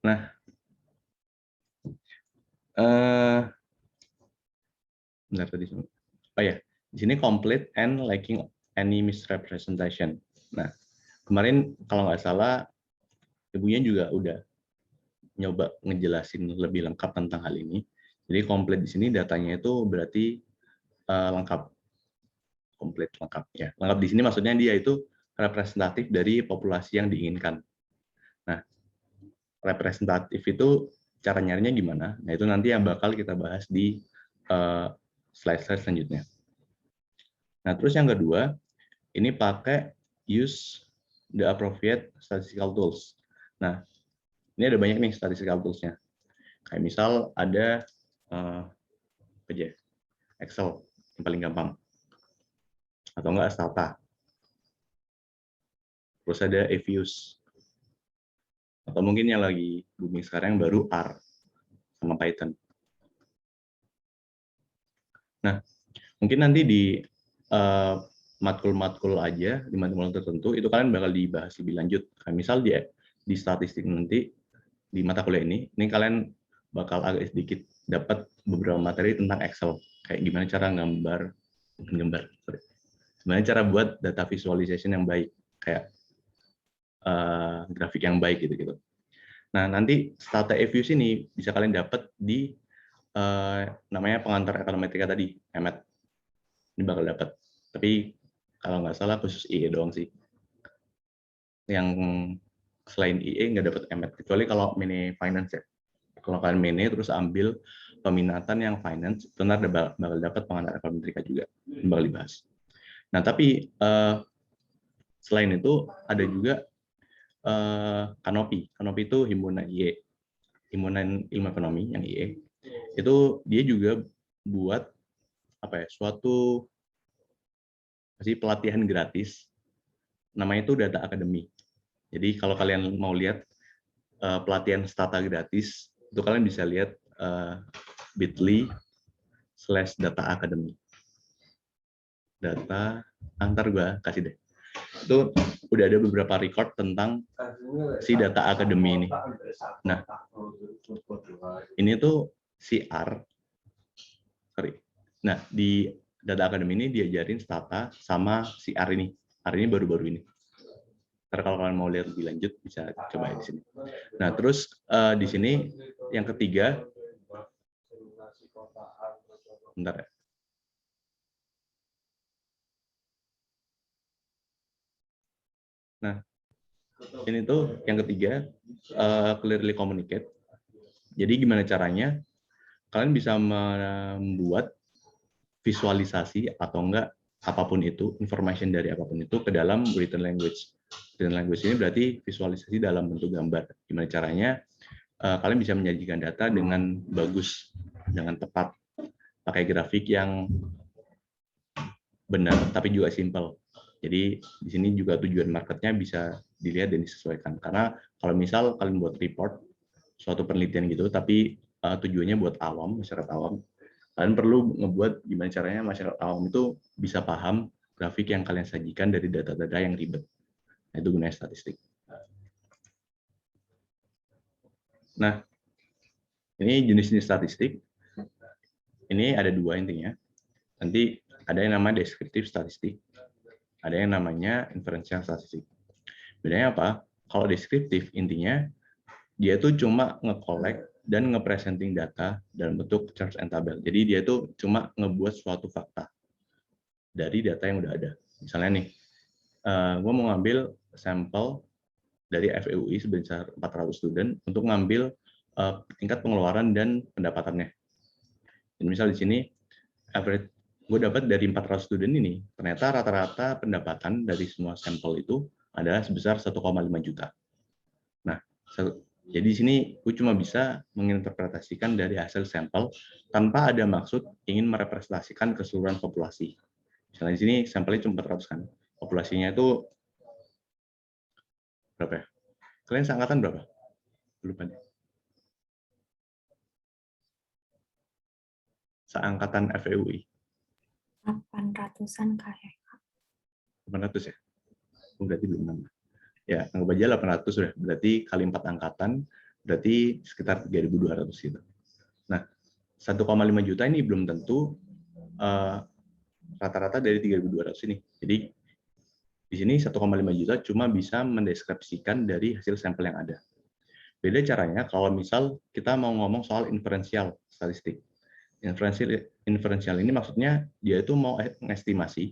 Nah, benar tadi. Oh ya, di sini complete and lacking any misrepresentation. Nah, kemarin kalau nggak salah ibunya juga udah nyoba ngejelasin lebih lengkap tentang hal ini. Jadi komplit di sini datanya itu berarti lengkap, komplit lengkap ya. Lengkap di sini maksudnya dia itu representatif dari populasi yang diinginkan. Nah, representatif itu cara nyarinya gimana? Nah, itu nanti yang bakal kita bahas di slide-slide selanjutnya. Nah, terus yang kedua, ini pakai use the appropriate statistical tools. Nah, ini ada banyak nih statistical tools-nya. Kayak misal ada Excel yang paling gampang, atau enggak Stata. Terus ada Evius, atau mungkin yang lagi booming sekarang yang baru R sama Python. Nah, mungkin nanti di matkul-matkul aja, di matkul tertentu, itu kalian bakal dibahas lebih lanjut. Kayak misal di statistik nanti, di mata kuliah ini kalian bakal agak sedikit dapat beberapa materi tentang Excel. Kayak gimana cara gimana cara buat data visualization yang baik, kayak grafik yang baik gitu. Nah, nanti Stata Evius ini bisa kalian dapat di namanya pengantar ekonometria tadi, EMET. Ini bakal dapat. Tapi kalau nggak salah khusus IE doang sih. Yang selain IE nggak dapat EMET, kecuali kalau mini finance ya. Kalau kalian mini terus ambil peminatan yang finance, benar bakal dapat pengantar ekonometria juga. Ini bakal dibahas. Nah, tapi selain itu ada juga Kanopi. Kanopi itu himpunan IE, himpunan ilmu ekonomi yang IE. Itu dia juga buat suatu pelatihan gratis, namanya itu Data Academy. Jadi kalau kalian mau lihat pelatihan Stata gratis, itu kalian bisa lihat bit.ly/Data Academy. Data, antar gua kasih deh. Itu udah ada beberapa record tentang si Data Academy ini. Nah, ini tuh si R. Nah, di Data Academy ini diajarin Stata sama si R ini. R ini baru-baru ini. Ntar kalau kalian mau lihat lebih lanjut bisa coba di sini. Nah, terus di sini yang ketiga, bentar ya. Nah, ini tuh yang ketiga, clearly communicate. Jadi gimana caranya kalian bisa membuat visualisasi atau enggak apapun itu, information dari apapun itu ke dalam written language. Written language ini berarti visualisasi dalam bentuk gambar. Gimana caranya kalian bisa menyajikan data dengan bagus, dengan tepat, pakai grafik yang benar tapi juga simple. Jadi di sini juga tujuan marketnya bisa dilihat dan disesuaikan. Karena kalau misal kalian buat report suatu penelitian gitu, tapi tujuannya buat awam, masyarakat awam, kalian perlu ngebuat gimana caranya masyarakat awam itu bisa paham grafik yang kalian sajikan dari data-data yang ribet. Nah, itu gunanya statistik. Nah, ini jenis-jenis statistik. Ini ada dua intinya. Nanti ada yang namanya deskriptif statistik, ada yang namanya inferensial statistik. Bedanya apa? Kalau deskriptif intinya dia tuh cuma nge-collect dan nge-presenting data dalam bentuk charts and tabel. Jadi dia tuh cuma ngebuat suatu fakta dari data yang udah ada. Misalnya nih, gue mau ngambil sampel dari FEUI sebesar 400 student untuk ngambil tingkat pengeluaran dan pendapatannya. Dan misal di sini average gue dapat dari 400 student ini, ternyata rata-rata pendapatan dari semua sampel itu adalah sebesar 1,5 juta. Nah, jadi di sini gue cuma bisa menginterpretasikan dari hasil sampel tanpa ada maksud ingin merepresentasikan keseluruhan populasi. Misalnya di sini sampelnya cuma 400 kan. Populasinya itu berapa ya? Kalian seangkatan berapa? Lupa deh. Seangkatan FEUI. 800-an kayak. 800 ya? Berarti belum nambah. Ya, anggap aja 800 sudah. Berarti kali 4 angkatan, berarti sekitar 3.200 gitu. Nah, 1,5 juta ini belum tentu rata-rata dari 3.200 ini. Jadi di sini 1,5 juta cuma bisa mendeskripsikan dari hasil sampel yang ada. Beda caranya kalau misal kita mau ngomong soal inferensial statistik. Inferensial ini maksudnya dia itu mau mengestimasi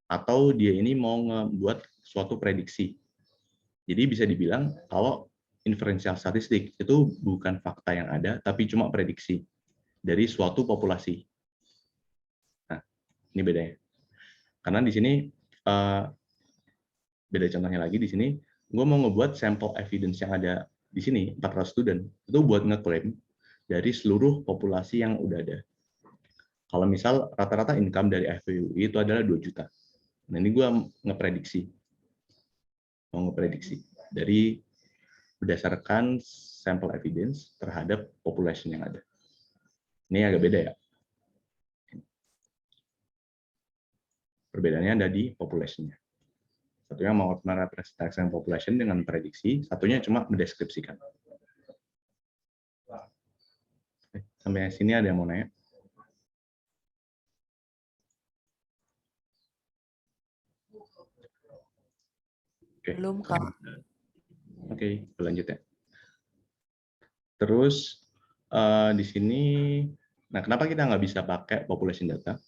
atau dia ini mau membuat suatu prediksi. Jadi bisa dibilang kalau inferensial statistik itu bukan fakta yang ada, tapi cuma prediksi dari suatu populasi. Nah, ini bedanya. Karena di sini beda contohnya lagi di sini, gue mau ngebuat sampel evidence yang ada di sini 400 student itu buat ngeklaim dari seluruh populasi yang udah ada. Kalau misal rata-rata income dari FPUI itu adalah 2 juta. Nah ini gue mau ngeprediksi dari berdasarkan sampel evidence terhadap population yang ada. Ini agak beda ya. Perbedaannya ada di population-nya. Satunya mau merepresentasikan population dengan prediksi, satunya cuma mendeskripsikan. Sampai sini ada yang mau nanya? Oke. Belum, Kak. Oke, lanjut ya. Terus di sini, nah kenapa kita nggak bisa pakai population data?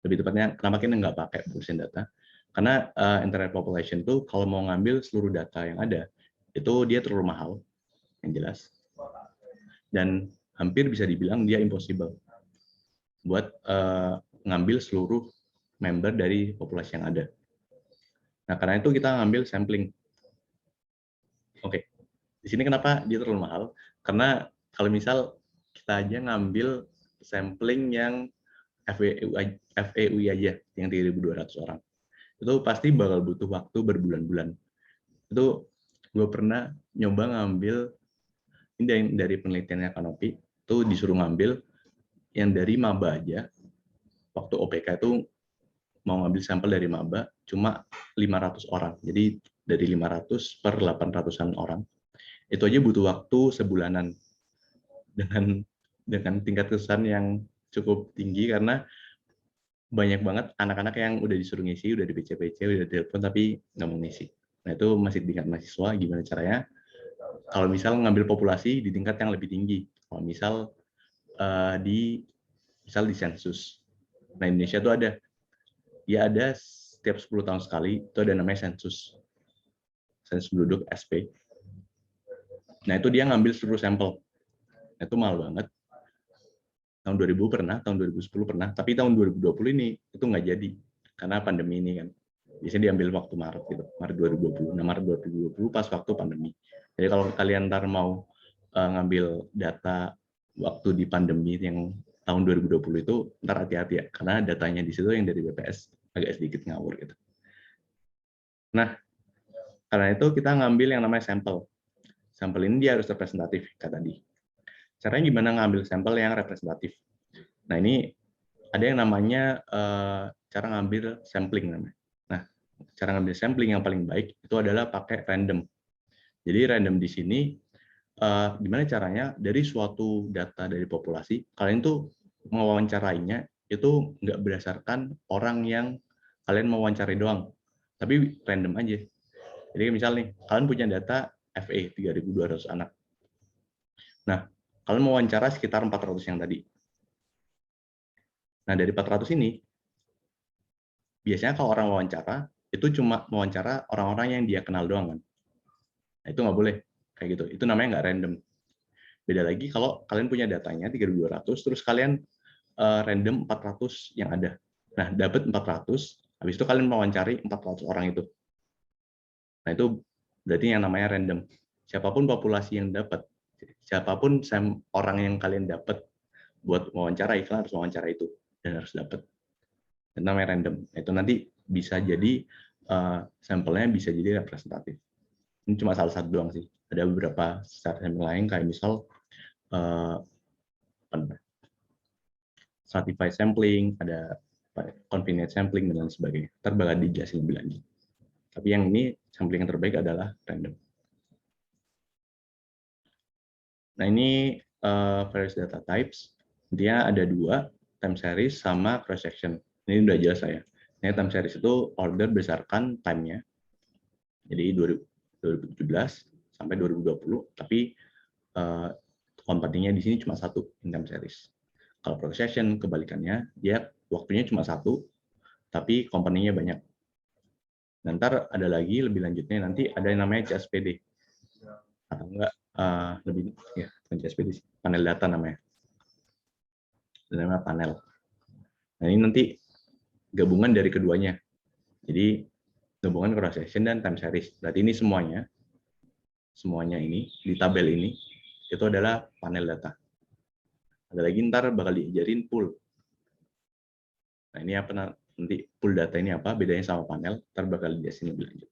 Lebih tepatnya, kenapa kita nggak pakai population data? Karena internet population itu kalau mau ngambil seluruh data yang ada, itu dia terlalu mahal, yang jelas. Dan hampir bisa dibilang dia impossible buat ngambil seluruh member dari populasi yang ada. Nah, karena itu kita ngambil sampling. Oke, di sini kenapa dia terlalu mahal? Karena kalau misal kita aja ngambil sampling yang FEUI aja, yang 3.200 orang, itu pasti bakal butuh waktu berbulan-bulan. Itu gue pernah nyoba ngambil, ini dari penelitiannya Kanopi, itu disuruh ngambil yang dari maba aja, waktu OPK itu mau ngambil sampel dari maba cuma 500 orang. Jadi dari 500 per 800-an orang. Itu aja butuh waktu sebulanan dengan tingkat kesusahan yang cukup tinggi karena banyak banget anak-anak yang udah disuruh ngisi, udah di PC-PC, udah telepon tapi nggak mau ngisi. Nah itu masih tingkat mahasiswa, gimana caranya? Kalau misal ngambil populasi di tingkat yang lebih tinggi, kalau misal di sensus. Nah Indonesia tuh ada setiap 10 tahun sekali itu ada namanya sensus penduduk SP. Nah itu dia ngambil seluruh sampel. Nah, itu mahal banget. Tahun 2000 pernah, tahun 2010 pernah, tapi tahun 2020 ini itu nggak jadi karena pandemi ini kan. Biasanya diambil waktu Maret gitu, Maret 2020. Nah Maret 2020 pas waktu pandemi. Jadi kalau kalian ntar mau ngambil data waktu di pandemi yang tahun 2020 itu ntar hati-hati ya, karena datanya di situ yang dari BPS agak sedikit ngawur gitu. Nah, karena itu kita ngambil yang namanya sampel. Sampel ini dia harus representatif, kayak tadi. Caranya gimana ngambil sampel yang representatif? Nah, ini ada yang namanya cara ngambil sampling namanya. Nah, cara ngambil sampling yang paling baik itu adalah pakai random. Jadi random di sini gimana caranya dari suatu data dari populasi, kalian tuh mewawancarainya itu nggak berdasarkan orang yang kalian mewawancarai doang, tapi random aja. Jadi misal nih, kalian punya data FE 3.200 anak. Nah, kalian mewawancara sekitar 400 yang tadi. Nah, dari 400 ini, biasanya kalau orang wawancara, itu cuma mewawancara orang-orang yang dia kenal doang kan. Nah, itu nggak boleh. Kayak gitu. Itu namanya nggak random. Beda lagi kalau kalian punya datanya 3.200, terus kalian random 400 yang ada. Nah, dapat 400, habis itu kalian mewawancari 400 orang itu. Nah, itu berarti yang namanya random. Siapapun populasi yang dapat, siapapun orang yang kalian dapat buat wawancara, kalian harus wawancara itu dan harus dapat. Itu namanya random. Itu nanti bisa jadi sampelnya bisa jadi representatif. Ini cuma salah satu doang sih. Ada beberapa sampel lain kayak misal stratified sampling, ada convenient sampling dan lain sebagainya. Ntar bakal dijelasin lebih lanjut. Tapi yang ini sampling yang terbaik adalah random. Nah, ini various data types. Intinya ada dua, time series sama cross section. Ini udah jelas saya. Ini time series itu order berdasarkan time-nya. Jadi 2017 sampai 2020, tapi company-nya di sini cuma satu, in time series. Kalau cross section kebalikannya, dia waktunya cuma satu, tapi company-nya banyak. Dan ntar ada lagi lebih lanjutnya, nanti ada yang namanya CSPD. Atau enggak, lebih, ya, CSPD, panel data namanya. Namanya panel. Nah, ini nanti gabungan dari keduanya. Jadi gabungan cross section dan time series. Berarti ini semuanya ini di tabel ini itu adalah panel data. Ada lagi ntar bakal diajarin pool. Nah, ini apa nanti pool data ini apa? Bedanya sama panel, ntar bakal dijelasin lebih lanjut.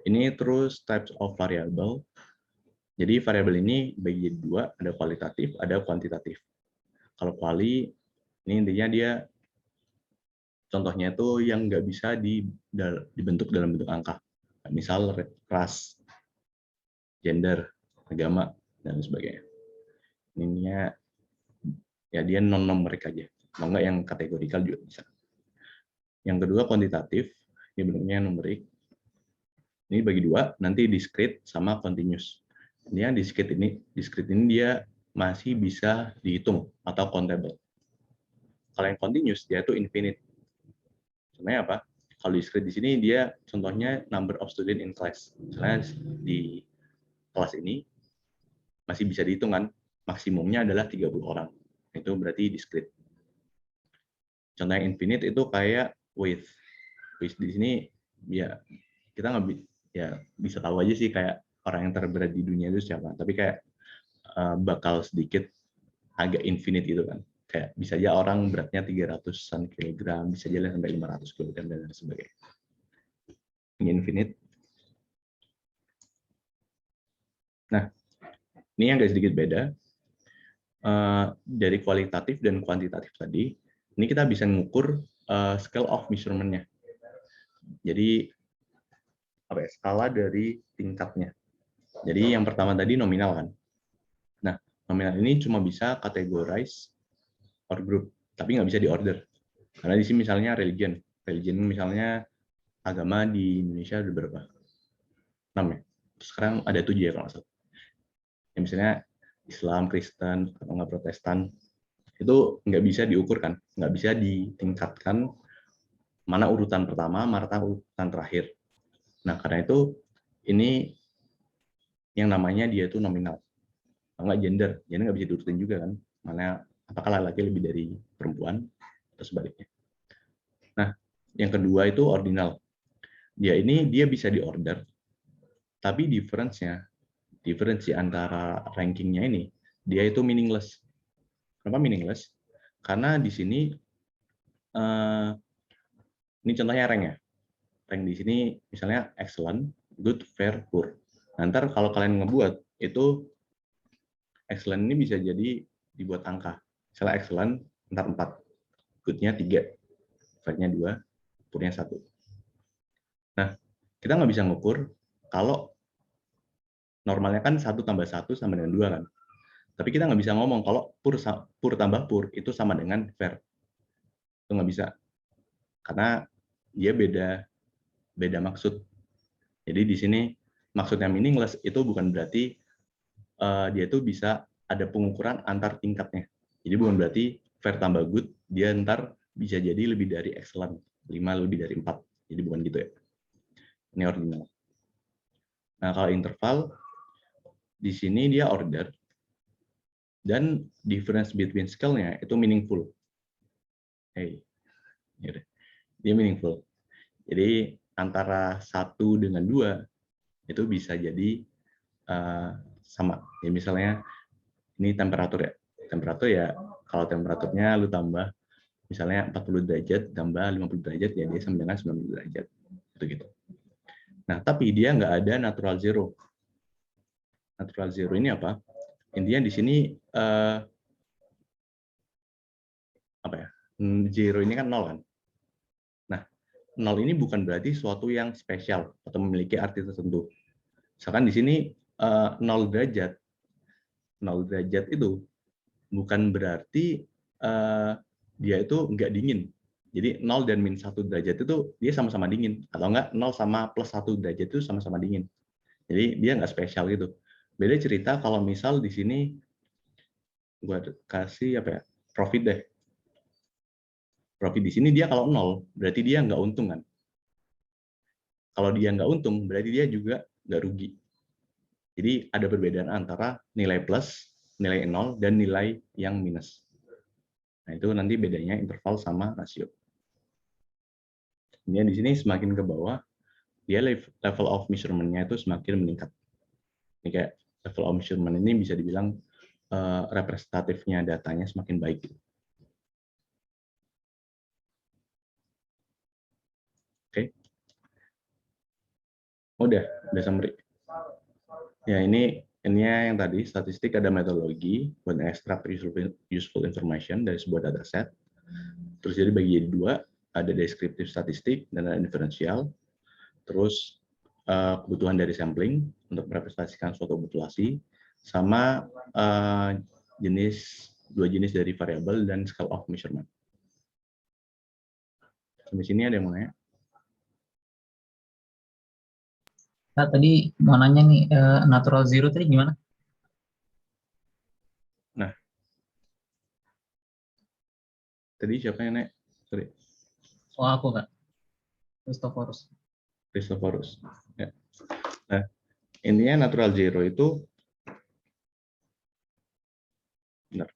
Ini terus types of variable. Jadi variabel ini bagi dua, ada kualitatif, ada kuantitatif. Kalau kuali, ini intinya dia contohnya itu yang nggak bisa dibentuk dalam bentuk angka. Misal ras, gender, agama, dan sebagainya. Ininya ya dia non-numerik aja. Mau nggak yang kategorikal juga bisa. Yang kedua kuantitatif, ini bentuknya numerik. Ini bagi dua, nanti discrete sama continuous. Ini yang discrete ini dia masih bisa dihitung atau countable. Kalau yang continuous dia itu infinite. Sebenarnya apa? Kalau discrete di sini dia contohnya number of student in class. Misalnya di kelas ini masih bisa dihitung kan, maksimumnya adalah 30 orang. Itu berarti discrete. Contoh yang infinite itu kayak width. Width di sini ya kita nggak ya bisa tahu aja sih kayak orang yang terberat di dunia itu siapa. Tapi kayak bakal sedikit agak infinite gitu kan. Kayak bisa aja orang beratnya 300-an kilogram, bisa aja sampai 500 kilogram dan sebagainya. Ini infinite. Nah, ini yang agak sedikit beda. Dari kualitatif dan kuantitatif tadi, ini kita bisa mengukur scale of measurement-nya. Jadi apa ya, skala dari tingkatnya. Jadi yang pertama tadi nominal kan. Nah, nominal ini cuma bisa categorize or group, tapi nggak bisa di order. Karena di sini misalnya religion misalnya agama di Indonesia ada berapa? 6 ya. Terus sekarang ada 7 ya kalau nggak salah. Ya, misalnya Islam, Kristen, atau nggak Protestan, itu nggak bisa diukur kan, nggak bisa ditingkatkan mana urutan pertama, mana urutan terakhir. Nah, karena itu ini yang namanya dia itu nominal. Nggak gender nggak bisa diurutin juga kan, mana apakah laki-laki lebih dari perempuan atau sebaliknya. Nah, yang kedua itu ordinal. Dia bisa diorder, tapi difference antara rankingnya ini dia itu meaningless. Kenapa meaningless? Karena di sini ini contohnya rank ya. Rank di sini misalnya excellent, good, fair, poor. Nanti kalau kalian ngebuat itu excellent ini bisa jadi dibuat angka. Misalnya excellent ntar 4, good-nya 3, fair-nya 2, poor-nya 1. Nah, kita nggak bisa ngukur kalau normalnya kan 1 tambah 1 sama dengan 2 kan. Tapi kita nggak bisa ngomong kalau pur tambah pur itu sama dengan fair. Itu nggak bisa. Karena dia beda maksud. Jadi di sini maksudnya meaningless itu bukan berarti dia tuh bisa ada pengukuran antar tingkatnya. Jadi bukan berarti fair tambah good, dia ntar bisa jadi lebih dari excellent, 5 lebih dari 4. Jadi bukan gitu ya. Ini ordinal. Nah, kalau interval, di sini dia order, dan difference between scale-nya itu meaningful. Dia meaningful. Jadi antara 1 dengan 2 itu bisa jadi sama. Ya, misalnya ini temperatur ya. Temperatur ya kalau temperaturnya lu tambah misalnya 40 derajat tambah 50 derajat ya dia sama dengan 90 derajat. Gitu. Nah, tapi dia nggak ada natural zero. Natural zero ini apa? Intinya di sini apa ya? Zero ini kan 0 kan. Nah, 0 ini bukan berarti suatu yang spesial atau memiliki arti tertentu. Misalkan di sini 0 derajat. 0 derajat itu bukan berarti dia itu nggak dingin. Jadi 0 dan min 1 derajat itu dia sama-sama dingin. Atau enggak 0 sama plus 1 derajat itu sama-sama dingin. Jadi dia nggak spesial gitu. Beda cerita kalau misal di sini gua kasih apa ya, profit deh. Profit di sini dia kalau 0, berarti dia nggak untung kan. Kalau dia nggak untung, berarti dia juga nggak rugi. Jadi ada perbedaan antara nilai plus, nilai 0, dan nilai yang minus. Nah, itu nanti bedanya interval sama rasio. Kemudian di sini semakin ke bawah, dia level of measurement-nya itu semakin meningkat. Ini kayak level of measurement ini bisa dibilang representatifnya datanya semakin baik. Oke. Udah summary. Ya, ini yang tadi statistik ada metodologi buat extract useful information dari sebuah dataset. Terus jadi bagi jadi dua, ada deskriptif statistik dan ada inferensial. Terus kebutuhan dari sampling untuk merepresentasikan suatu populasi, sama dua jenis dari variabel dan scale of measurement. Sampai sini ada yang mau nanya? Nah, tadi mau nanya nih, natural zero tadi gimana? Nah, tadi siapa yang naik? Sorry. Oh, aku Kak. Christophorus. Ya. Nah, intinya natural zero itu benar.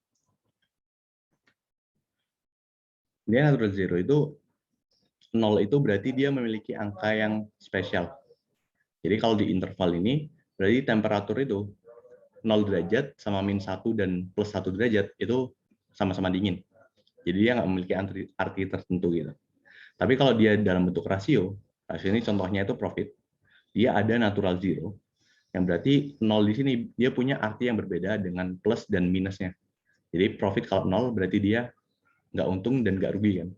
Dia natural zero itu 0 itu berarti dia memiliki angka yang spesial. Jadi kalau di interval ini, berarti temperatur itu 0 derajat sama min 1 dan plus 1 derajat itu sama-sama dingin. Jadi dia nggak memiliki arti tertentu gitu. Tapi kalau dia dalam bentuk rasio ini contohnya itu profit, dia ada natural zero, yang berarti 0 di sini dia punya arti yang berbeda dengan plus dan minusnya. Jadi profit kalau 0 berarti dia nggak untung dan nggak rugi kan.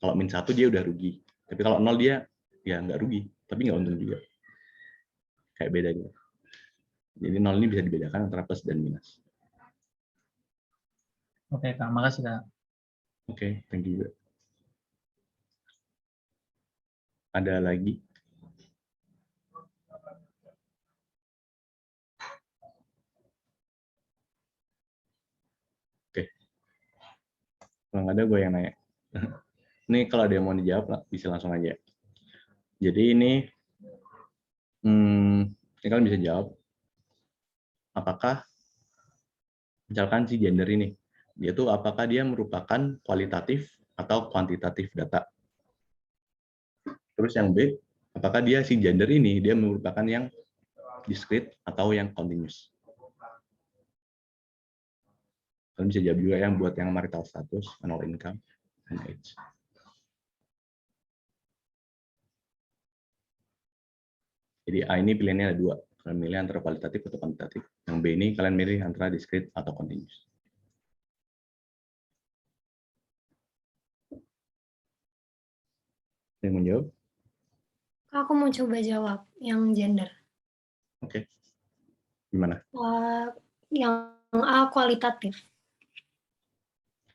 Kalau min 1 dia udah rugi. Tapi kalau 0 dia ya nggak rugi, tapi nggak untung juga. Kayak beda gitu. Jadi 0 ini bisa dibedakan antara plus dan minus. Oke Kak, makasih Kak. Oke, thank you. Ada lagi? Oke. Kalau nggak ada gue yang nanya. Ini kalau ada yang mau dijawab bisa langsung aja. Jadi ini kalian bisa jawab. Apakah misalkan si gender ini, dia tuh apakah dia merupakan kualitatif atau kuantitatif data? Terus yang B, apakah dia si gender ini dia merupakan yang discrete atau yang continuous? Kalian bisa jawab juga yang buat yang marital status, annual income, and age. Jadi A ini pilihannya ada dua. Kalian milih antara kualitatif atau kuantitatif. Yang B ini kalian milih antara discrete atau continuous. Yang mau jawab? Aku mau coba jawab yang gender. Oke. Gimana? Yang A kualitatif.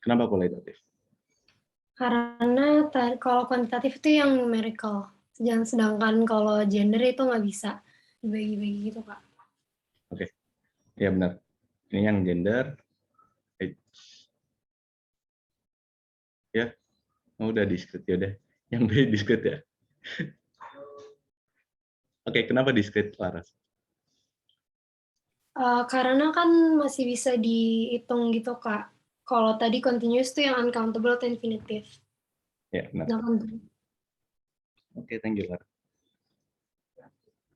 Kenapa kualitatif? Karena kalau kuantitatif itu yang numerical. Sedangkan kalau gender itu nggak bisa dibagi-bagi gitu, Kak. Oke. Ya benar. Ini yang gender. Ya, udah discrete ya udah. Yang B discrete ya. Oke, kenapa discrete, Laras? Karena kan masih bisa dihitung gitu, Kak. Kalau tadi continuous itu yang uncountable atau infinitive. Ya, benar. Nah, Oke, thank you, Laras.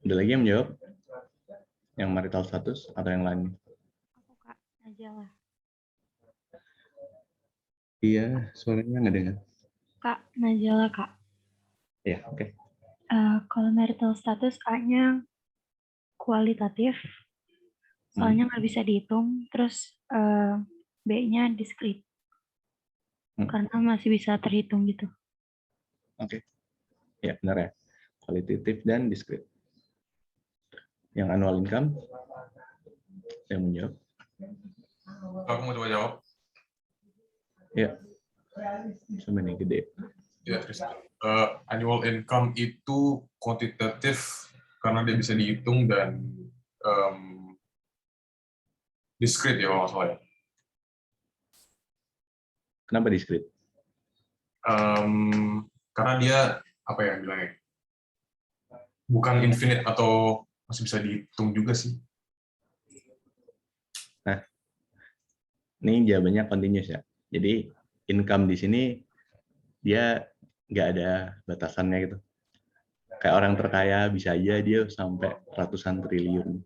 Ada lagi yang menjawab? Yang marital status atau yang lain? Aku Kak, Najala. Iya, suaranya nggak dengar. Kak, Najala Kak. Ya, oke. Kalau marital status A-nya kualitatif, soalnya nggak bisa dihitung. Terus B-nya discrete, karena masih bisa terhitung gitu. Oke. Ya, benar ya. Kualitatif dan discrete. Yang annual income, yang menjawab. Aku mau coba jawab. Ya, sama ini gede. Ya, Tristan. Annual income itu kuantitatif karena dia bisa dihitung dan discrete ya kalau nggak salah ya. Kenapa discrete? Karena dia apa ya bilangnya? Bukan infinite atau masih bisa dihitung juga sih. Nah, ini jawabannya continuous ya. Jadi income di sini dia nggak ada batasannya gitu. Kayak orang terkaya bisa aja dia sampai ratusan triliun.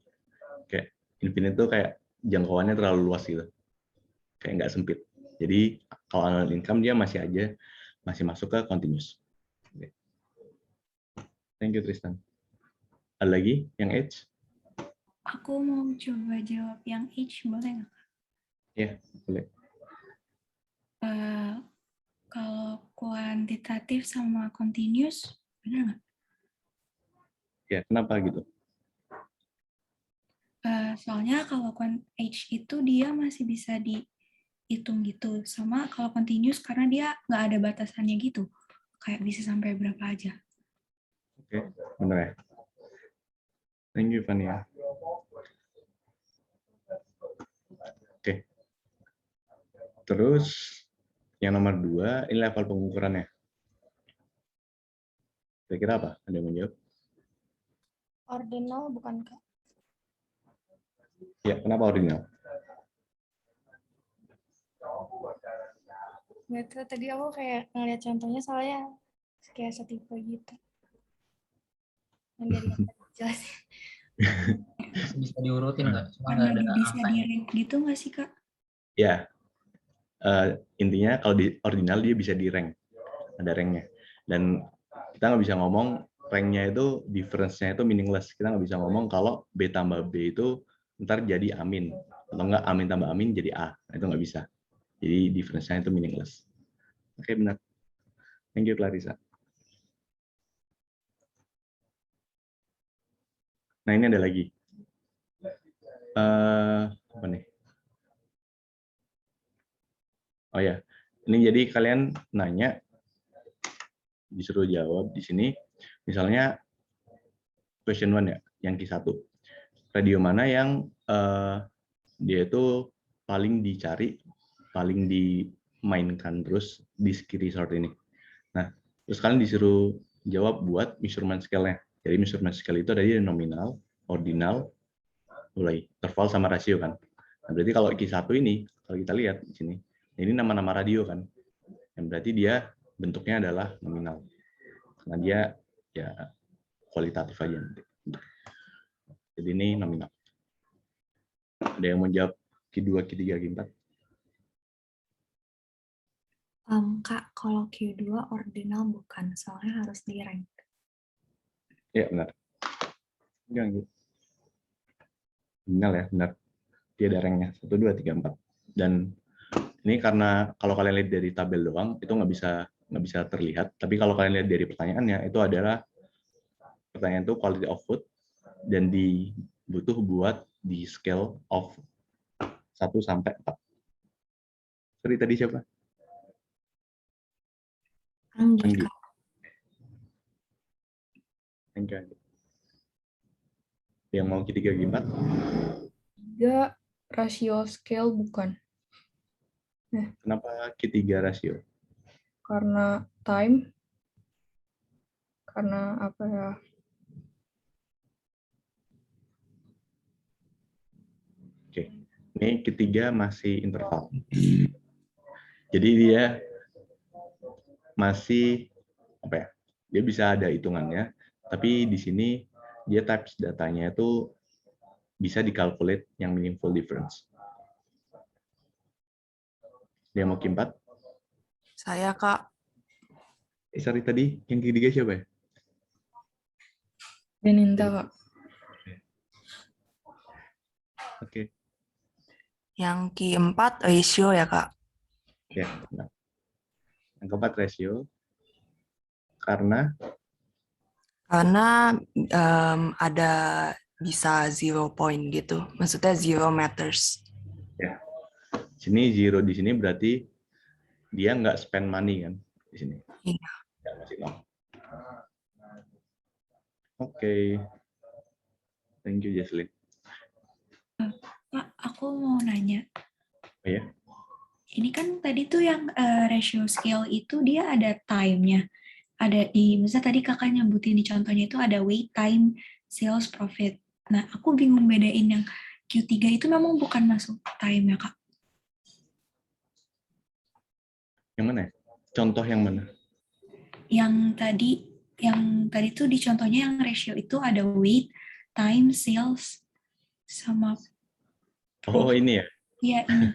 Kayak infinite tuh kayak jangkauannya terlalu luas gitu. Kayak nggak sempit. Jadi kalau annual income dia masih masuk ke continuous. Oke. Thank you Tristan. Ada lagi yang H? Aku mau coba jawab yang H, boleh nggak? Ya, boleh. Kalau kuantitatif sama continuous, benar nggak? Ya, kenapa gitu? Soalnya kalau H itu dia masih bisa dihitung gitu. Sama kalau continuous karena dia nggak ada batasannya gitu. Kayak bisa sampai berapa aja. Oke, benar ya. Thank you, Fania. Oke. Terus, yang nomor 2, ini level pengukurannya. Kira-kira apa? Ada yang menjawab? Ordinal bukan Kak? Ya, kenapa ordinal? Nggak tahu, tadi aku kayak ngeliat contohnya soalnya kayak setipe gitu. Yang dari jelasin. Bisa diurutin nggak? Cuma Karena nggak ada dia bisa angkanya. di-rank gitu nggak sih, Kak? Ya, intinya kalau di ordinal dia bisa di rank. Ada ranknya. Dan kita nggak bisa ngomong ranknya itu, difference-nya itu meaningless. Kita nggak bisa ngomong kalau B tambah B itu ntar jadi amin. Atau nggak amin tambah amin jadi A. Itu nggak bisa. Jadi difference-nya itu meaningless. Oke, benar. Thank you, Clarissa. Nah, ini ada lagi. Apa nih? Oh ya, ini jadi kalian nanya, disuruh jawab di sini. Misalnya, question 1 ya, yang Q1. Radio mana yang dia itu paling dicari, paling dimainkan terus di ski resort ini. Nah, terus kalian disuruh jawab buat measurement scale-nya. Jadi measurement scale itu ada di nominal, ordinal, mulai interval sama rasio kan. Nah, berarti kalau Q1 ini, kalau kita lihat di sini, ini nama-nama radio kan. Yang berarti dia bentuknya adalah nominal. Karena dia ya kualitatif aja nanti. Jadi ini nominal. Ada yang mau jawab Q2, Q3, Q4? Kak, kalau Q2 ordinal bukan, soalnya harus di rank. Ya, benar. Enggak. Ordinal ya, benar. Dia ada ranknya 1, 2, 3, 4. Dan ini karena kalau kalian lihat dari tabel doang, itu nggak bisa terlihat. Tapi kalau kalian lihat dari pertanyaannya, itu adalah pertanyaan itu quality of food dan butuh buat di scale of 1 sampai 4. Sorry, tadi siapa? Anggi, Kak. Anggi. Yang mau Q3, Q4? 3 rasio scale bukan. Kenapa Q3 rasio? Karena time. Karena apa ya? Oke. Ini Q3 masih interval. Jadi dia masih apa ya? Dia bisa ada hitungannya, tapi di sini dia types datanya itu bisa dikalkulate yang meaningful difference. Dia mau Q4? Saya, Kak. Sorry, tadi yang ketiga siapa ya? Deninta, Kak. Oke. Yang keempat ratio ya, Kak? Ya, benar. Yang keempat ratio. Karena Karena ada bisa 0 point gitu. Maksudnya 0 matters. Ya, sini 0 di sini berarti dia nggak spend money kan di sini. Iya. Ya, masih 0. Oke. Thank you, Jesslyn. Pak, aku mau nanya. Oh, ya? Ini kan tadi tuh yang ratio scale itu dia ada time-nya. Ada di, misalnya tadi kakak nyebutin di contohnya itu ada wait time, sales profit. Nah, aku bingung bedain yang Q3 itu memang bukan masuk time ya, Kak? Yang mana? Contoh yang mana? Yang tadi tuh di contohnya yang ratio itu ada wait, time, sales, sama Oh, profit. ini ya? Iya, ini.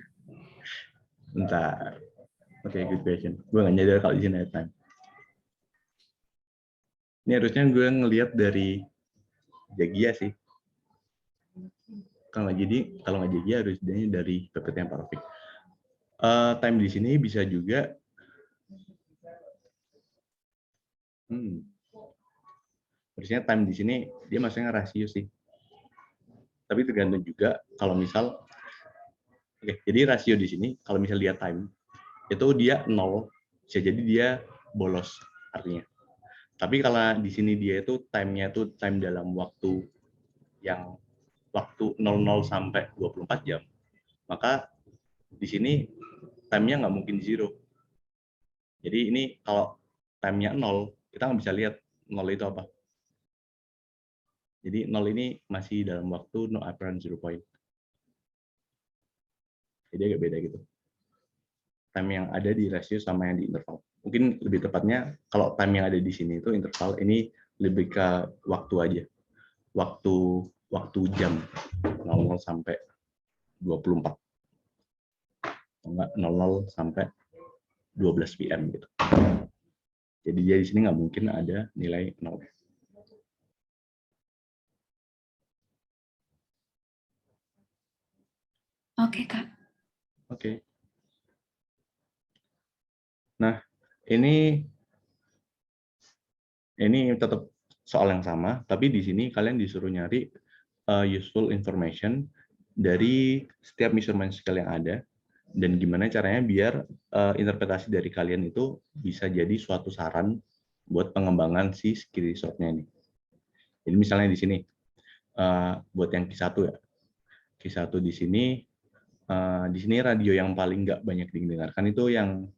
Bentar. Oke, good question. Gue nggak nyadar kalau di sini ada time. Ini harusnya gue ngelihat dari Jagia sih. Kalau nggak Jagia harusnya dari PPT yang Parafik. Time di sini bisa juga harusnya time di sini dia masuknya rasio sih. Tapi tergantung juga kalau misal jadi rasio di sini kalau misal lihat time itu dia 0, bisa jadi dia bolos artinya. Tapi kalau di sini dia itu time-nya itu time dalam waktu yang waktu 00 sampai 24 jam, maka di sini time-nya nggak mungkin 0. Jadi ini kalau time-nya 0, kita nggak bisa lihat 0 itu apa. Jadi 0 ini masih dalam waktu no apparent 0 point. Jadi agak beda gitu. Time yang ada di rasio sama yang di interval. Mungkin lebih tepatnya kalau time yang ada di sini itu interval, ini lebih ke waktu aja. Waktu jam 00 sampai 24. Enggak 00 sampai 12 PM gitu. Jadi dia di sini nggak mungkin ada nilai 0. Oke, Kak. Oke. Nah, ini tetap soal yang sama, tapi di sini kalian disuruh nyari useful information dari setiap measurement scale yang ada, dan gimana caranya biar interpretasi dari kalian itu bisa jadi suatu saran buat pengembangan si skill resort-nya ini. Jadi misalnya di sini, buat yang Q1 ya, Q1 di sini radio yang paling nggak banyak didengarkan itu yang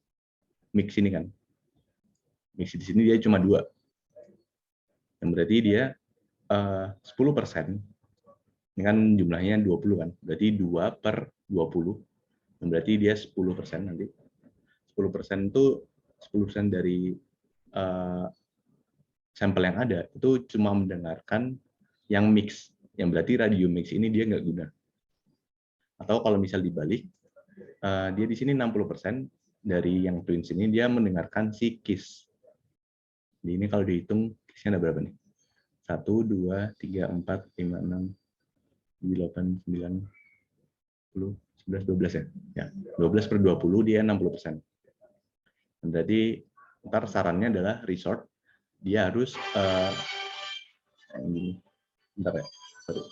mix ini kan. Mix di sini dia cuma 2. Yang berarti dia 10%. Ini kan jumlahnya 20 kan. Berarti 2/20. Yang berarti dia 10% nanti. 10% itu 10% dari sampel yang ada itu cuma mendengarkan yang mix. Yang berarti radio mix ini dia nggak guna. Atau kalau misal dibalik, dia di sini 60% dari yang twins ini dia mendengarkan si kiss. Jadi ini kalau dihitung kissnya ada berapa nih? 1, 2, 3, 4, 5, 6, 7, 8, 9, 10, 11, 12 ya? Ya, 12/20 dia 60%. Berarti ntar sarannya adalah resort, dia harus ini, bentar ya, sorry.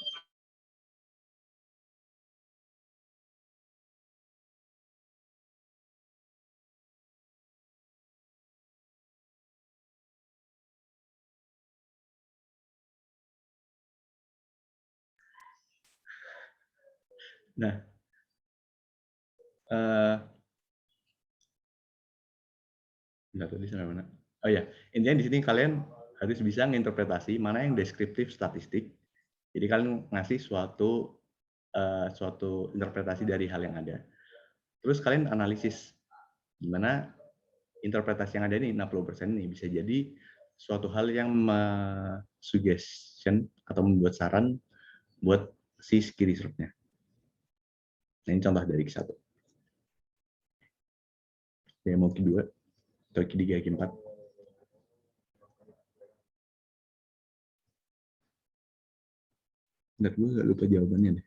Nah, tadi sampai mana? Oh ya, intinya di sini kalian harus bisa menginterpretasi mana yang deskriptif statistik. Jadi kalian ngasih suatu interpretasi dari hal yang ada. Terus kalian analisis gimana interpretasi yang ada ini 60% ini bisa jadi suatu hal yang suggestion atau membuat saran buat si skill research-nya. Nah, ini contoh dari Q1. Saya mau Q2 atau Q3, Q4. Bentar, gue gak lupa jawabannya deh.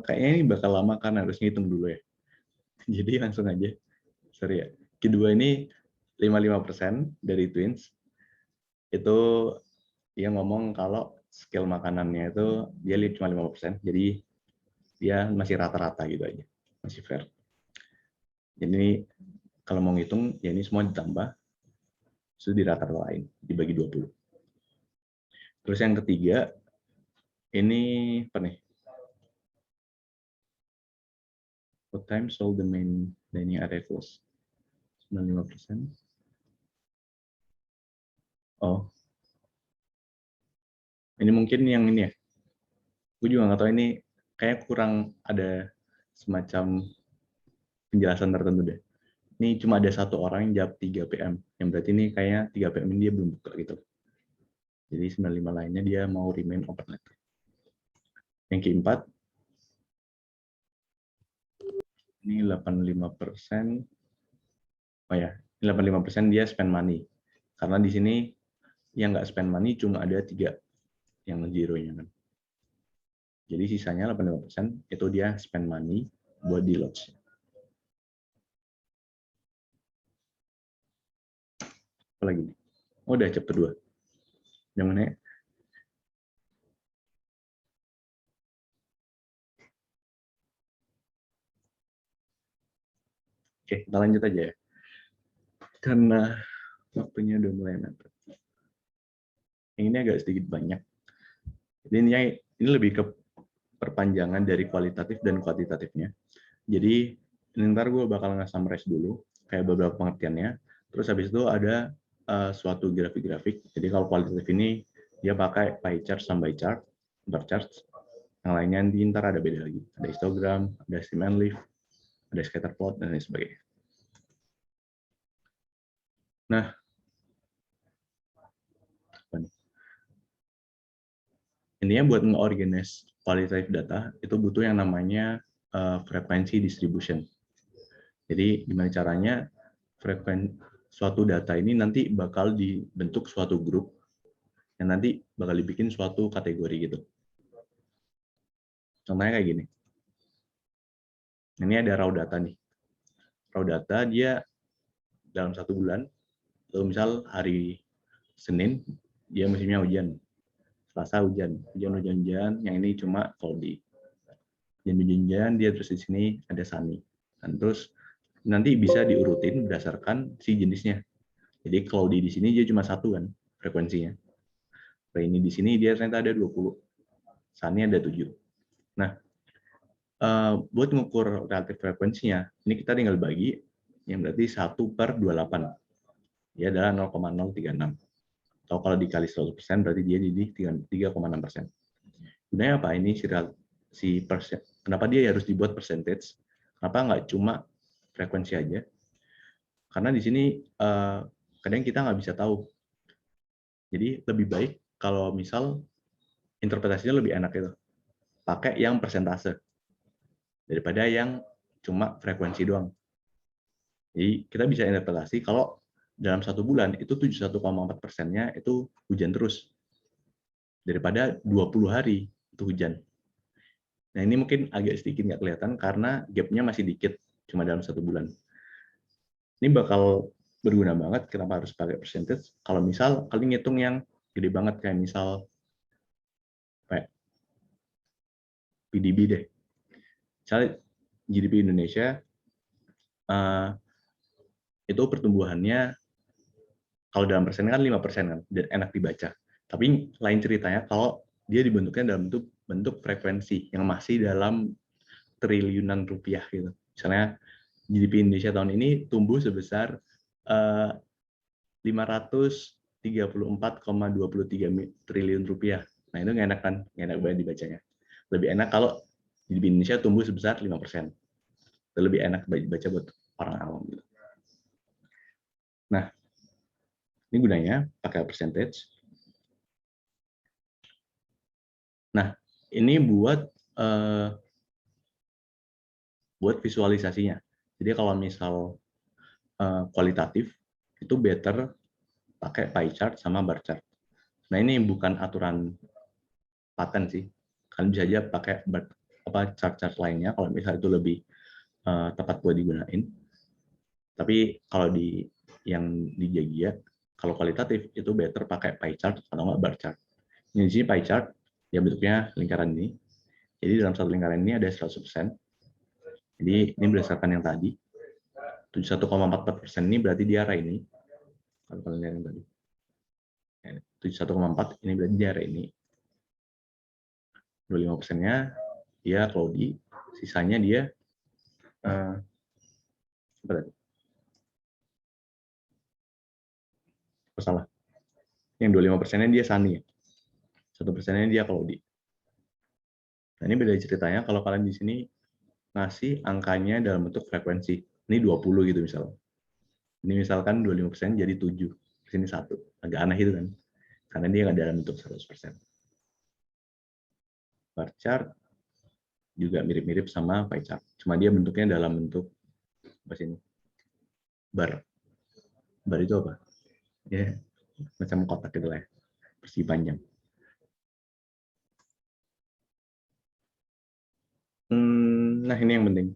Kayaknya ini bakal lama kan, harus ngitung dulu ya. Jadi langsung aja. Sorry ya. Kedua ini 55% dari Twins. Itu dia ngomong kalau scale makanannya itu dia cuma 5%. Jadi dia masih rata-rata gitu aja. Masih fair. Jadi kalau mau ngitung, ya ini semua ditambah. Terus di rata-ratain, dibagi 20. Terus yang ketiga, ini apa nih? What time sold the main dining area close? 95%. Oh. Ini mungkin yang ini ya. Gue juga nggak tahu, ini kayak kurang ada semacam penjelasan tertentu deh. Ini cuma ada satu orang yang jawab 3 PM. Yang berarti ini kayaknya 3 PM ini dia belum buka gitu. Jadi 95 lainnya dia mau remain open letter. Yang keempat, ini 85%. Oh ya, 85% dia spend money. Karena di sini yang nggak spend money cuma ada 3 yang zero-nya kan. Jadi sisanya 85% itu dia spend money buat di lodge. Apa lagi? Oh, udah chapter 2. Yang mana ya? Oke, kita lanjut aja ya. Karena waktunya udah mulai mepet. Yang ini agak sedikit banyak. Jadi ini lebih ke perpanjangan dari kualitatif dan kuantitatifnya. Jadi ini ntar gue bakal nge-summarize dulu, kayak beberapa pengertiannya. Terus habis itu ada suatu grafik-grafik. Jadi kalau kualitatif ini dia pakai pie chart sama bar chart. Yang lainnya nanti ntar ada beda lagi. Ada histogram, ada stream and leaf, ada scatter plot, dan lain sebagainya. Nah, intinya buat nge-organize qualitative data itu butuh yang namanya frekuensi distribution. Jadi gimana caranya suatu data ini nanti bakal dibentuk suatu grup yang nanti bakal dibikin suatu kategori gitu. Contohnya kayak gini. Ini ada raw data nih. Raw data dia dalam 1 bulan, lalu misal hari Senin dia musimnya hujan. Selasa hujan, yang ini cuma cloudy. Hujan, dia terus di sini ada sunny. Dan terus nanti bisa diurutin berdasarkan si jenisnya. Jadi cloudy di sini dia cuma 1 kan frekuensinya. Rainy di sini dia ternyata ada 20. Sunny ada 7. Nah, buat mengukur relatif frekuensinya, ini kita tinggal bagi, yang berarti 1/28. Dia adalah 0,036. Atau kalau dikali 100% berarti dia jadi 3,6%. Gunanya apa? Ini si persen. Kenapa dia harus dibuat percentage? Kenapa nggak cuma frekuensi aja? Karena di sini kadang kita nggak bisa tahu. Jadi lebih baik kalau misal interpretasinya lebih enak itu. Pakai yang persentase. Daripada yang cuma frekuensi doang. Jadi kita bisa interpretasi kalau dalam 1 bulan itu 71,4%-nya itu hujan terus. Daripada 20 hari itu hujan. Nah ini mungkin agak sedikit nggak kelihatan karena gap-nya masih dikit, cuma dalam 1 bulan. Ini bakal berguna banget, kenapa harus pakai percentage? Kalau misal kalian ngitung yang gede banget, kayak misal kayak PDB deh. Misalnya GDP Indonesia, itu pertumbuhannya kalau dalam persen kan 5% kan, dan enak dibaca. Tapi lain ceritanya kalau dia dibentuknya dalam bentuk frekuensi yang masih dalam triliunan rupiah gitu. Misalnya GDP Indonesia tahun ini tumbuh sebesar 534,23 triliun rupiah. Nah itu nggak enak kan, nggak enak banget dibacanya. Lebih enak kalau GDP Indonesia tumbuh sebesar 5%. Itu lebih enak dibaca buat orang awam gitu. Nah, ini gunanya pakai percentage. Nah, ini buat visualisasinya. Jadi kalau misal kualitatif itu better pakai pie chart sama bar chart. Nah, ini bukan aturan paten sih. Kalian bisa aja pakai chart-chart lainnya kalau misalnya itu lebih tepat buat digunain. Tapi kalau yang di Jagia, kalau kualitatif itu better pakai pie chart atau nggak bar chart. Di sini pie chart, ya bentuknya lingkaran ini. Jadi dalam satu lingkaran ini ada 100%. Jadi ini berdasarkan yang tadi. 71,44% ini berarti di area ini. Kalau kalian lihat yang tadi. 71,4 ini berarti di area ini. 25%-nya dia cloudy, sisanya dia berarti. Salah. Yang 25%-nya dia sunny. 1%-nya dia cloudy. Nah, ini beda ceritanya kalau kalian di sini ngasih angkanya dalam bentuk frekuensi. Ini 20 gitu misalnya. Ini misalkan 25% jadi 7. Di sini 1. Agak aneh itu kan. Karena dia nggak dalam bentuk 100%. Bar chart juga mirip-mirip sama pie chart. Cuma dia bentuknya dalam bentuk apa sini? Bar. Bar itu apa? Ya, macam kotak gitu lah ya. Persegi panjang. Nah, ini yang penting.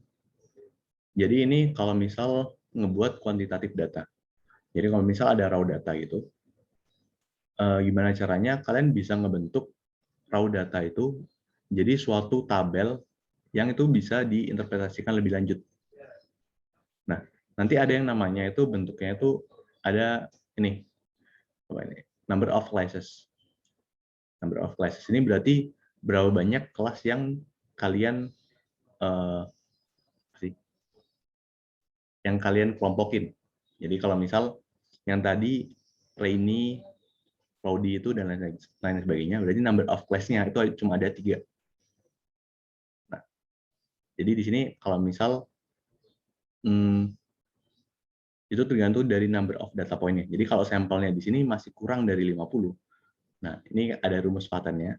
Jadi ini kalau misal ngebuat kuantitatif data. Jadi kalau misal ada raw data gitu, gimana caranya kalian bisa ngebentuk raw data itu jadi suatu tabel yang itu bisa diinterpretasikan lebih lanjut. Nah, nanti ada yang namanya itu bentuknya itu ada ini, apa ini? Number of classes. Number of classes ini berarti berapa banyak kelas yang kalian kelompokin. Jadi kalau misal yang tadi Rainy, Cloudy itu dan lain sebagainya, berarti number of class-nya itu cuma ada 3. Nah, jadi di sini kalau misal itu tergantung dari number of data point-nya. Jadi kalau sampelnya di sini masih kurang dari 50, nah ini ada rumus pattern-nya.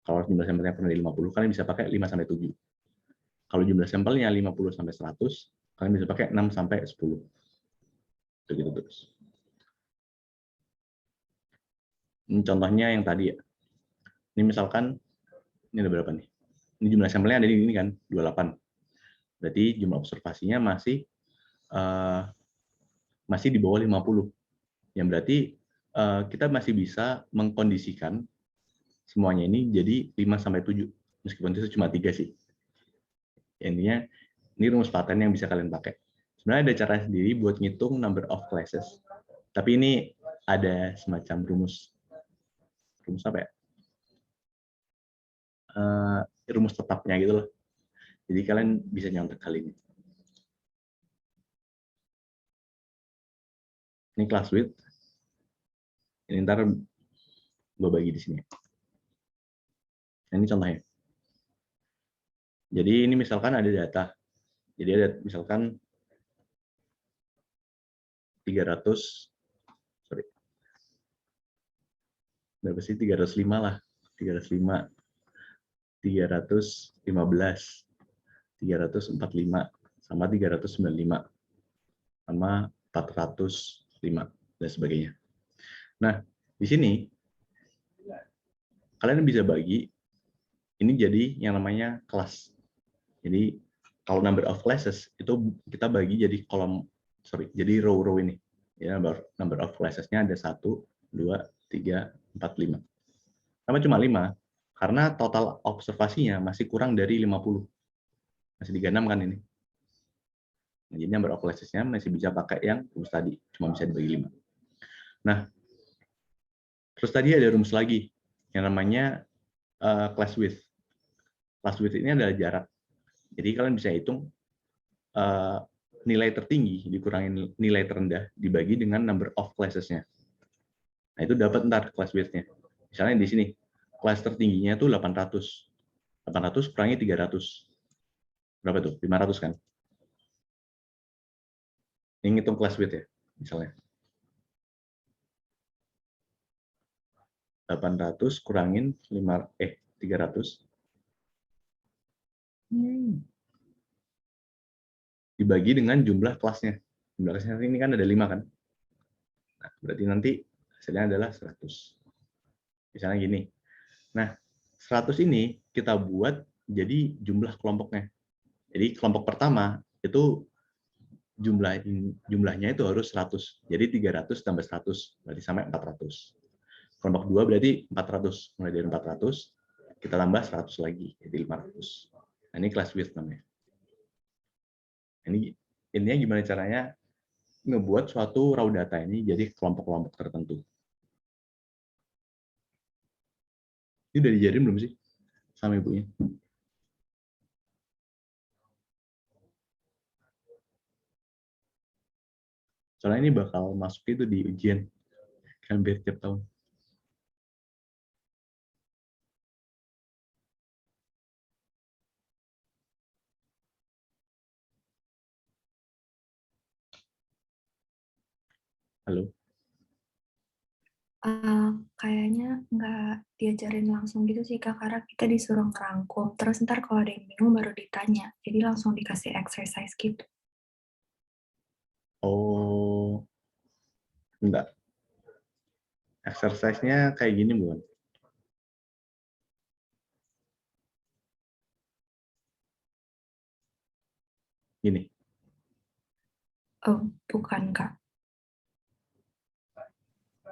Kalau jumlah sampelnya kurang dari 50, kalian bisa pakai 5-7. Kalau jumlah sampelnya 50-100, kalian bisa pakai 6-10. Begitu terus. Ini contohnya yang tadi ya. Ini misalkan, ini ada berapa nih? Ini jumlah sampelnya ada di ini kan, 28. Berarti jumlah observasinya masih di bawah 50. Yang berarti kita masih bisa mengkondisikan semuanya ini jadi 5-7. Meskipun itu cuma 3 sih. Intinya, ini rumus pattern yang bisa kalian pakai. Sebenarnya ada cara sendiri buat ngitung number of classes. Tapi ini ada semacam rumus apa ya? Rumus tetapnya gitu loh. Jadi kalian bisa nyontek kali ini. Ini class width. Ini ntar gue bagi di sini. Ini contohnya. Jadi ini misalkan ada data. Jadi ada misalkan 305 lah. 305, 315, 345, sama 395, sama 405, dan sebagainya. Nah, di sini kalian bisa bagi ini jadi yang namanya kelas. Jadi kalau number of classes itu kita bagi jadi jadi row ini. Ya, number of classes-nya ada 1, 2, 3, 4, 5. Sama cuma 5 karena total observasinya masih kurang dari 50. Masih 36 kan ini. Nah, jadi number of classes-nya masih bisa pakai yang rumus tadi, cuma bisa dibagi 5. Nah, terus tadi ada rumus lagi yang namanya class width. Class width ini adalah jarak. Jadi kalian bisa hitung nilai tertinggi dikurangin nilai terendah dibagi dengan number of classes-nya. Nah, itu dapat ntar class width-nya. Misalnya di sini, kelas tertingginya itu 800. 800 kurangi 300. Berapa tuh? 500 kan? Ini ngitung class width ya, misalnya. 800 kurangin 300. Dibagi dengan jumlah kelasnya. Jumlah kelasnya ini kan ada 5 kan? Nah, berarti nanti hasilnya adalah 100. Misalnya gini. Nah, 100 ini kita buat jadi jumlah kelompoknya. Jadi kelompok pertama itu jumlahnya itu harus 100. Jadi 300 tambah 100 berarti sampai 400. Kelompok 2 berarti 400. Mulai dari 400 kita tambah 100 lagi jadi 500. Nah, ini class width namanya. Ini gimana caranya ngebuat suatu raw data ini jadi kelompok-kelompok tertentu. Ini udah diajarin belum sih sama ibunya? Soalnya ini bakal masuk itu di ujian hampir tiap tahun. Halo? Kayaknya nggak diajarin langsung gitu sih Kak, karena kita disuruh ngerangkum. Terus ntar kalau ada yang bingung baru ditanya. Jadi langsung dikasih exercise gitu. Oh, enggak. Exercise-nya kayak gini bukan? Gini. Oh, bukan Kak.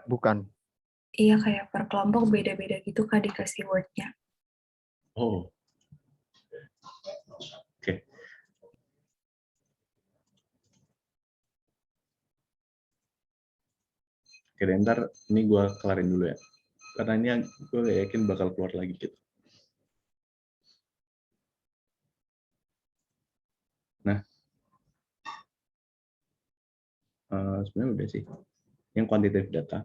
Bukan. Iya, kayak per kelompok beda-beda gitu Kak dikasih word-nya. Oh. Oke. Oke, ntar ini gue kelarin dulu ya. Karena ini gue gak yakin bakal keluar lagi gitu. Nah, sebenarnya udah sih. Yang quantitative data.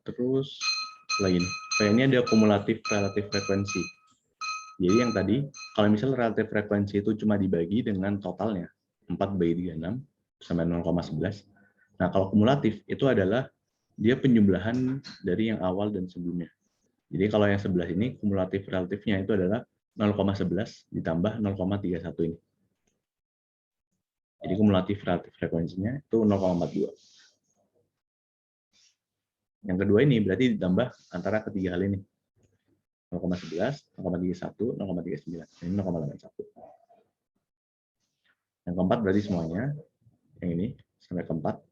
Terus lagi nih. Kayak ini ada kumulatif relatif frekuensi. Jadi yang tadi, kalau misalnya relatif frekuensi itu cuma dibagi dengan totalnya, 4/36 sampai 0,11. Nah, kalau kumulatif itu adalah dia penjumlahan dari yang awal dan sebelumnya. Jadi kalau yang sebelah ini, kumulatif relatifnya itu adalah 0,11 ditambah 0,31 ini. Jadi kumulatif relatif frekuensinya itu 0,42. Yang kedua ini berarti ditambah antara ketiga hal ini. 0,11, 0,31, 0,39. Ini 0,81. Yang keempat berarti semuanya. Yang ini sampai keempat.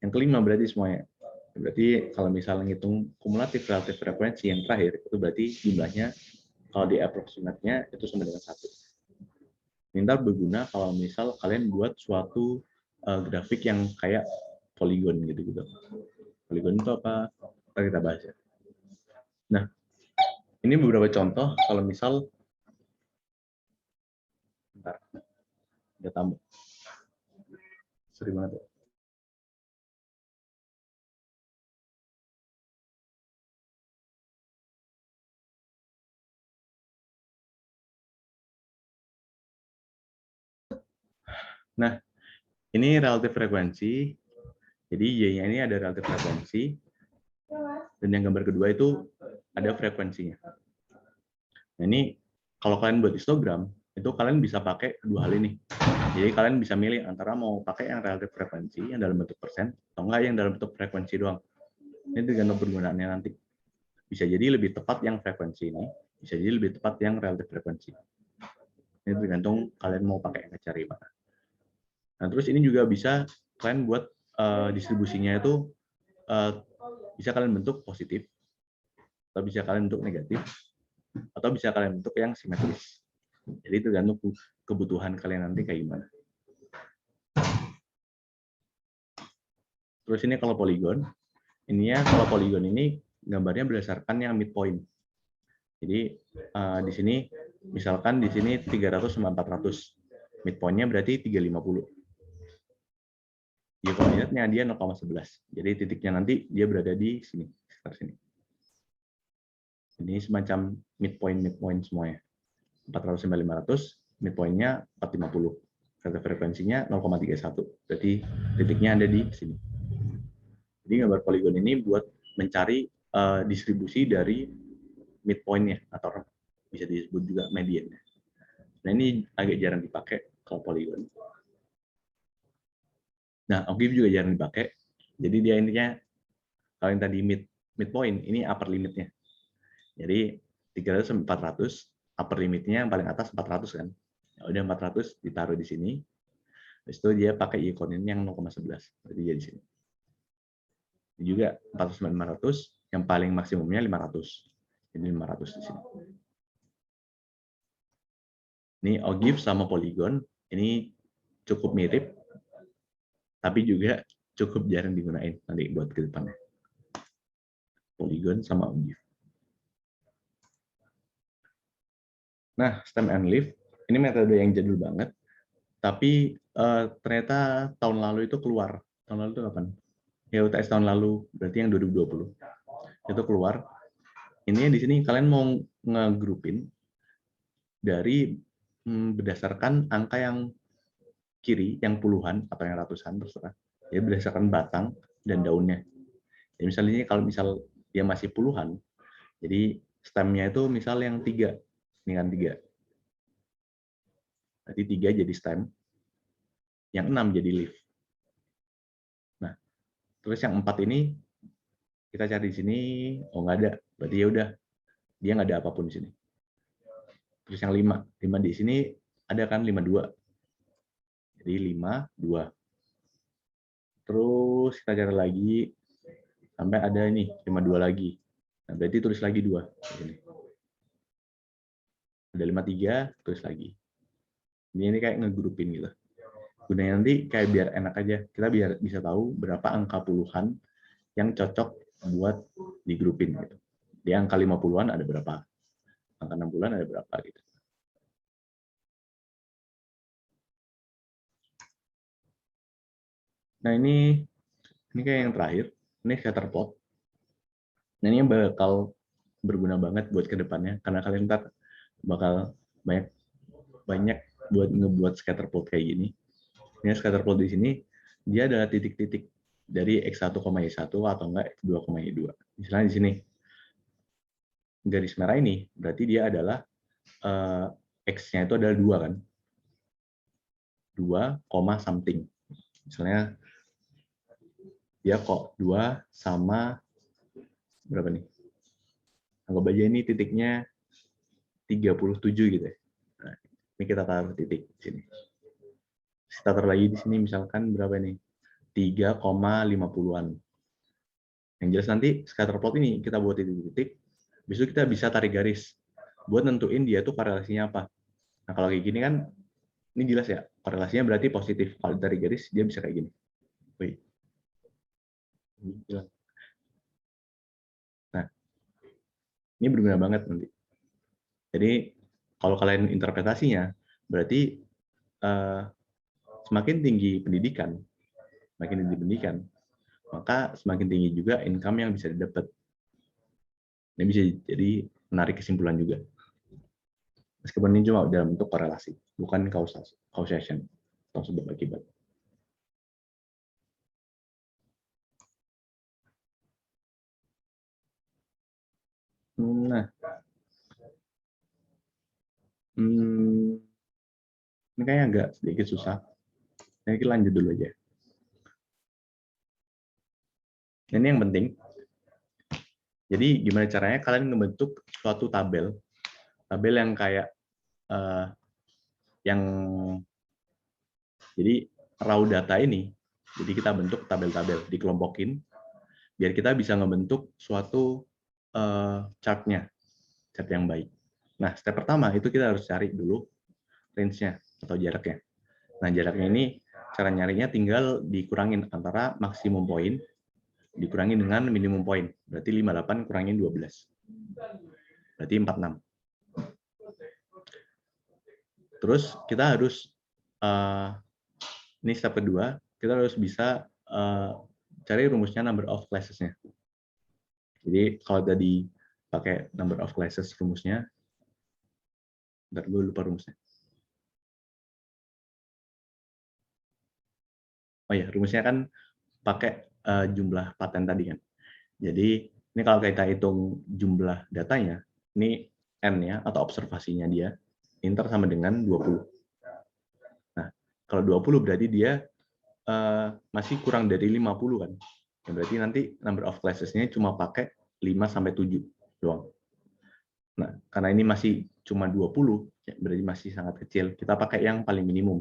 Yang kelima berarti semuanya. Berarti kalau misalnya ngitung kumulatif relatif frekuensi yang terakhir, itu berarti jumlahnya kalau di approximate-nya itu sama dengan 1. Ini ntar berguna kalau misal kalian buat suatu grafik yang kayak poligon gitu-gitu. Poligon itu apa? Ntar kita bahas ya. Nah, ini beberapa contoh kalau misal bentar. Ada tamu. Sering banget ya. Nah, ini relatif frekuensi. Jadi Y-nya ini ada relatif frekuensi. Dan yang gambar kedua itu ada frekuensinya. Nah, ini kalau kalian buat histogram, itu kalian bisa pakai dua hal ini. Jadi kalian bisa milih antara mau pakai yang relatif frekuensi, yang dalam bentuk persen, atau enggak yang dalam bentuk frekuensi doang. Ini tergantung penggunaannya nanti. Bisa jadi lebih tepat yang frekuensi ini, bisa jadi lebih tepat yang relatif frekuensi. Ini tergantung kalian mau pakai yang cari mana. Nah, terus ini juga bisa kalian buat distribusinya itu bisa kalian bentuk positif, atau bisa kalian bentuk negatif, atau bisa kalian bentuk yang simetris. Jadi tergantung kebutuhan kalian nanti kayak gimana. Terus ini kalau poligon, kalau poligon ini gambarnya berdasarkan yang midpoint. Jadi di sini misalkan di sini 300 sama 400. Midpoint-nya berarti 350. Dia koordinatnya dia 0,11. Jadi titiknya nanti dia berada di sini, sekitar sini. Ini semacam midpoint semuanya. 400 sampai 500, midpoint-nya 450. Relatif frekuensinya 0,31. Berarti titiknya ada di sini. Jadi gambar poligon ini buat mencari distribusi dari midpoint-nya, atau bisa disebut juga median-nya. Nah, ini agak jarang dipakai kalau poligon. Nah, OGIF juga jarang dipakai. Jadi dia intinya kalau yang tadi midpoint, ini upper limitnya. Jadi 300 sampai 400, upper limitnya yang paling atas 400 kan. Ya udah 400 ditaruh di sini. Habis itu dia pakai ikon ini yang 0,11. Berarti dia di sini. Ini juga 400 sampai 500, yang paling maksimumnya 500. Jadi 500 di sini. Ini OGIF sama Polygon, ini cukup mirip, tapi juga cukup jarang digunain nanti buat ke depannya. Polygon sama OGIF. Nah, stem and leaf, ini metode yang jadul banget, tapi ternyata tahun lalu itu keluar. Tahun lalu itu kapan? Ya UTS tahun lalu, berarti yang 2020. Itu keluar. Ini di sini kalian mau ngegrupin dari berdasarkan angka yang kiri, yang puluhan atau yang ratusan, terserah. Ya berdasarkan batang dan daunnya. Ya, misalnya kalau dia masih puluhan, jadi stemnya itu misal yang 3, ini kan 3. Berarti 3 jadi stem, yang 6 jadi leaf. Nah, terus yang 4 ini kita cari di sini, oh nggak ada, berarti ya udah, dia nggak ada apapun di sini. Terus yang 5 di sini ada kan 52. Jadi 5, 2. Terus kita cari lagi sampai ada ini 52 lagi. Nah, berarti tulis lagi 2. Ini. Ada 53, tulis lagi. Ini kayak ngegrupin gitu. Gunanya nanti kayak biar enak aja. Kita biar bisa tahu berapa angka puluhan yang cocok buat digrupin gitu. Di angka 50-an ada berapa? Angka 60-an ada berapa gitu. Nah, ini kayak yang terakhir. Ini scatterplot. Nah, ini yang bakal berguna banget buat kedepannya karena kalian ntar bakal banyak buat ngebuat scatterplot kayak gini. Ini scatterplot di sini dia adalah titik-titik dari X1,Y1 atau enggak X2,Y2. Misalnya di sini garis merah ini berarti dia adalah X-nya itu adalah 2 kan. 2, something. Misalnya dia kok 2 sama berapa nih? Anggap aja ini titiknya 37 gitu ya. Nah, ini kita taruh titik di sini. Kita taruh lagi di sini misalkan berapa nih? 3,50-an. Yang jelas nanti scatterplot ini kita buat titik-titik, besok kita bisa tarik garis buat nentuin dia tuh korelasinya apa. Nah, kalau kayak gini kan ini jelas ya, korelasinya berarti positif. Kalau tarik garis dia bisa kayak gini. Wih. Nah, ini berguna banget nanti. Jadi kalau kalian interpretasinya, berarti semakin tinggi pendidikan, maka semakin tinggi juga income yang bisa didapat. Ini bisa jadi menarik kesimpulan juga. Meskipun ini cuma dalam bentuk korelasi, bukan causation atau sebab akibat. Nah, ini kayaknya agak sedikit susah. Nah, kita lanjut dulu aja. Ini yang penting. Jadi gimana caranya kalian membentuk suatu tabel yang kayak jadi raw data ini. Jadi kita bentuk tabel-tabel, dikelompokin, biar kita bisa ngebentuk suatu chart yang baik. Nah, step pertama itu kita harus cari dulu range-nya atau jaraknya. Nah, jaraknya ini cara nyarinya tinggal dikurangin antara maksimum poin dikurangin dengan minimum poin. Berarti 58 kurangin 12. Berarti 46. Terus kita harus ini step kedua, kita harus bisa cari rumusnya number of classes-nya. Jadi kalau tadi pakai number of classes rumusnya, bentar gue lupa rumusnya. Oh ya, rumusnya kan pakai jumlah paten tadi kan. Jadi ini kalau kita hitung jumlah datanya, ini N-nya atau observasinya dia, inter sama dengan 20. Nah, kalau 20 berarti dia masih kurang dari 50 kan. Ya, berarti nanti number of classes-nya cuma pakai sampai 7 doang. Nah, karena ini masih cuma 20, ya berarti masih sangat kecil. Kita pakai yang paling minimum.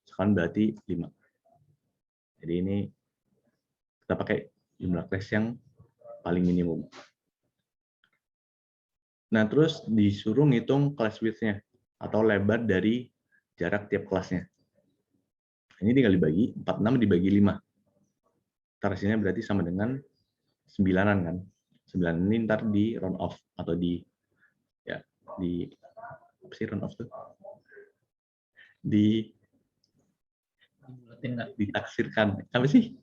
Sekarang berarti 5. Jadi ini kita pakai jumlah kelas yang paling minimum. Nah, terus disuruh ngitung class width-nya atau lebar dari jarak tiap kelasnya. Ini tinggal dibagi, 46 dibagi 5. Ntar hasilnya berarti sama dengan 9-an kan. 9 ini ntar di round off atau di apa sih round off tuh? Dibuletin nggak? Ditaksirkan. Apa sih?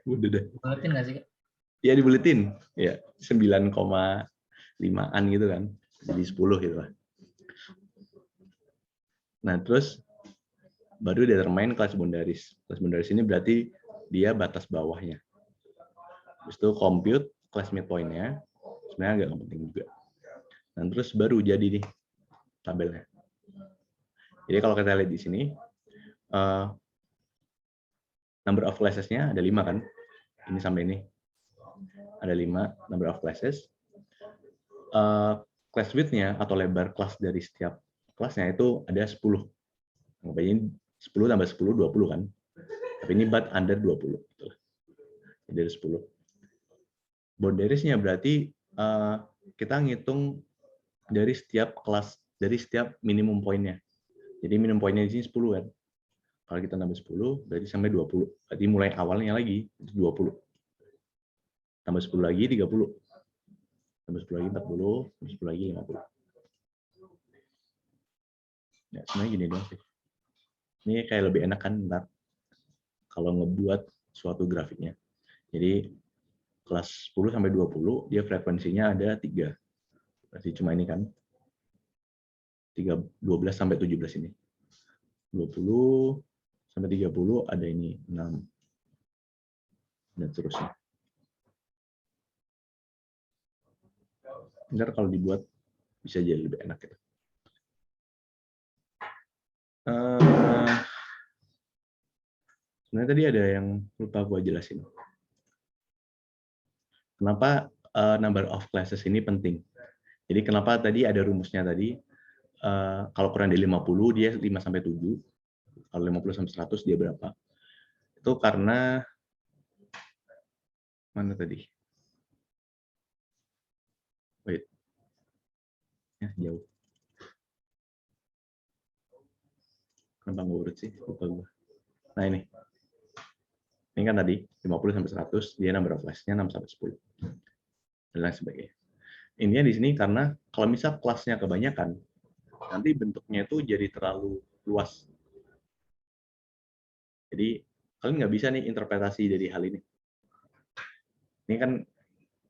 Udah dah. Dibuletin nggak sih, Kak? Ya dibuletin. Ya, 9,5-an gitu kan. Jadi 10 gitu lah. Nah, terus baru determine kelas boundaries. Kelas boundaries ini berarti dia batas bawahnya. Terus itu compute kelas midpoint-nya. Sebenarnya agak penting juga. Dan terus baru jadi nih tabelnya. Jadi kalau kita lihat di sini, number of classes-nya ada 5 kan? Ini sampai ini. Ada 5 number of classes. Class width-nya atau lebar kelas dari setiap kelasnya itu ada 10. Makanya 10 tambah 10, 20 kan? Tapi ini but under 20. Jadi ada 10. Boundaries-nya berarti kita ngitung dari setiap kelas, dari setiap minimum poinnya. Jadi minimum poinnya di sini 10 kan? Kalau kita nambah 10, berarti sampai 20. Berarti mulai awalnya lagi, itu 20. Tambah 10 lagi, 30. Tambah 10 lagi, 40. Tambah 10 lagi, 50. Ya, sebenarnya gini doang sih. Ini kayak lebih enak kan ntar kalau ngebuat suatu grafiknya. Jadi kelas 10 sampai 20 dia frekuensinya ada 3. Berarti cuma ini kan. 12 sampai 17 ini. 20 sampai 30 ada ini 6. Dan seterusnya. Ntar kalau dibuat bisa jadi lebih enak gitu. Sebenarnya tadi ada yang lupa gue jelasin. Kenapa number of classes ini penting? Jadi kenapa tadi ada rumusnya tadi, kalau kurang dari 50 dia 5 sampai 7, kalau 50 sampai 100 dia berapa? Itu karena mana tadi? Wait. Ya, jauh. Kenapa nggak urut sih? Lupa gue. Nah ini. Ini kan tadi 50 sampai 100 dia number of class-nya 6 sampai 10. Dan lain sebagainya. Intinya di sini karena kalau misal kelasnya kebanyakan, nanti bentuknya itu jadi terlalu luas. Jadi kalian nggak bisa nih interpretasi dari hal ini. Ini kan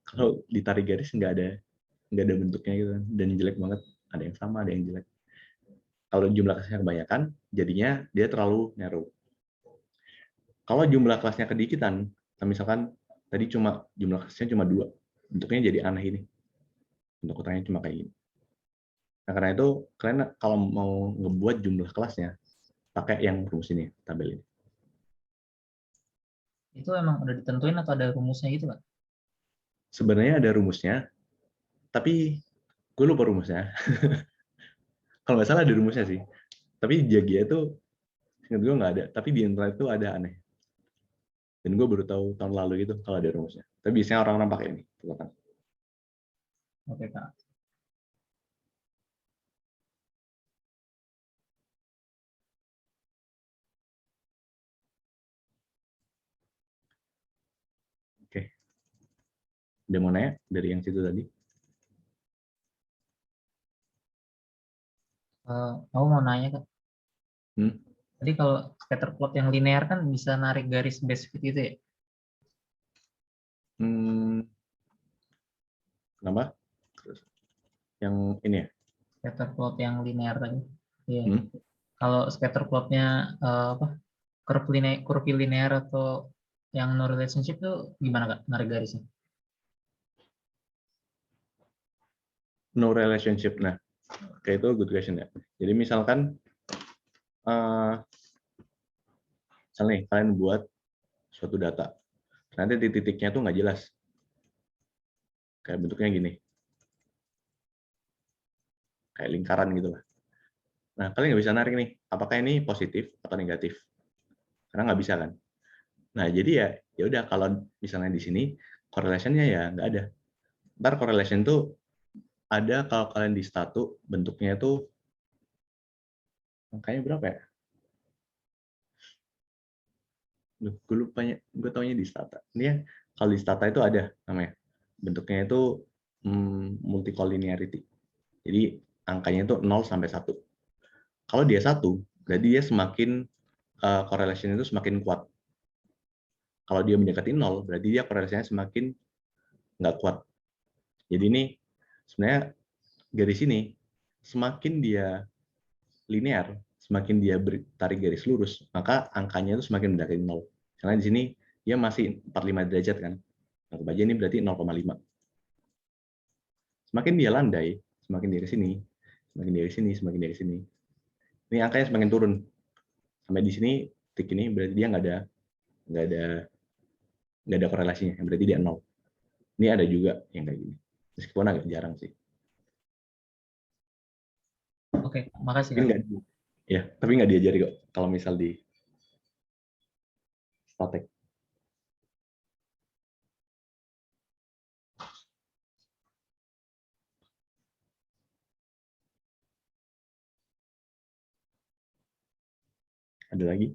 kalau ditarik garis nggak ada bentuknya gitu kan, dan jelek banget. Ada yang sama, ada yang jelek. Kalau jumlah kelasnya kebanyakan, jadinya dia terlalu narrow. Kalau jumlah kelasnya kedikitan, misalkan tadi cuma jumlah kelasnya cuma 2, bentuknya jadi aneh ini. Bentuk kotaknya cuma kayak gini. Nah, karena itu kalian kalau mau ngebuat jumlah kelasnya, pakai yang rumus ini, tabel ini. Itu emang udah ditentuin atau ada rumusnya gitu, Pak? Sebenarnya ada rumusnya, tapi gue lupa rumusnya. Kalau nggak salah ada rumusnya sih. Tapi di Jagia itu, ingat gue nggak ada. Tapi di internet itu ada aneh. Dan gue baru tahu tahun lalu gitu kalau ada rumusnya. Tapi biasanya orang-orang pakai ini. Oke, Kak. Oke. Udah mau nanya dari yang situ tadi? Aku mau nanya, Kak. Tadi kalau scatter plot yang linear kan bisa narik garis base fit gitu ya? Kenapa? Yang ini ya? Scatter plot yang linear tadi. Iya. Kalau scatter plotnya curve linear atau yang no relationship tuh gimana, Kak, narik garisnya? No relationship. Nah, kayak itu good question ya. Jadi misalkan misalnya nih, kalian buat suatu data, nanti titik-titiknya tuh nggak jelas. Kayak bentuknya gini. Kayak lingkaran gitu lah. Nah, kalian nggak bisa narik nih, apakah ini positif atau negatif? Karena nggak bisa kan. Nah, jadi ya udah kalau misalnya di sini correlation-nya ya nggak ada. Ntar correlation tuh ada kalau kalian di statu bentuknya itu angkanya berapa ya? Gue lupanya, gue taunya di stata. Ini ya, kalau di stata itu ada namanya. Bentuknya itu multicollinearity. Jadi angkanya itu 0 sampai 1. Kalau dia 1, berarti dia semakin correlation itu semakin kuat. Kalau dia mendekati 0, berarti dia korelasinya semakin nggak kuat. Jadi ini sebenarnya garis ini semakin dia linear, semakin dia tarik garis lurus, maka angkanya itu semakin mendekati 0. Karena di sini dia masih 45 derajat kan. Anggap aja ini berarti 0,5. Semakin dia landai, semakin dia ke sini, semakin dia ke sini, semakin dia ke sini. Ini angkanya semakin turun. Sampai di sini titik ini berarti dia nggak ada korelasinya, berarti dia 0. Ini ada juga yang kayak gini. Meskipun agak jarang sih. Oke, makasih. Tapi nggak diajari kok kalau misal di statek. Ada lagi?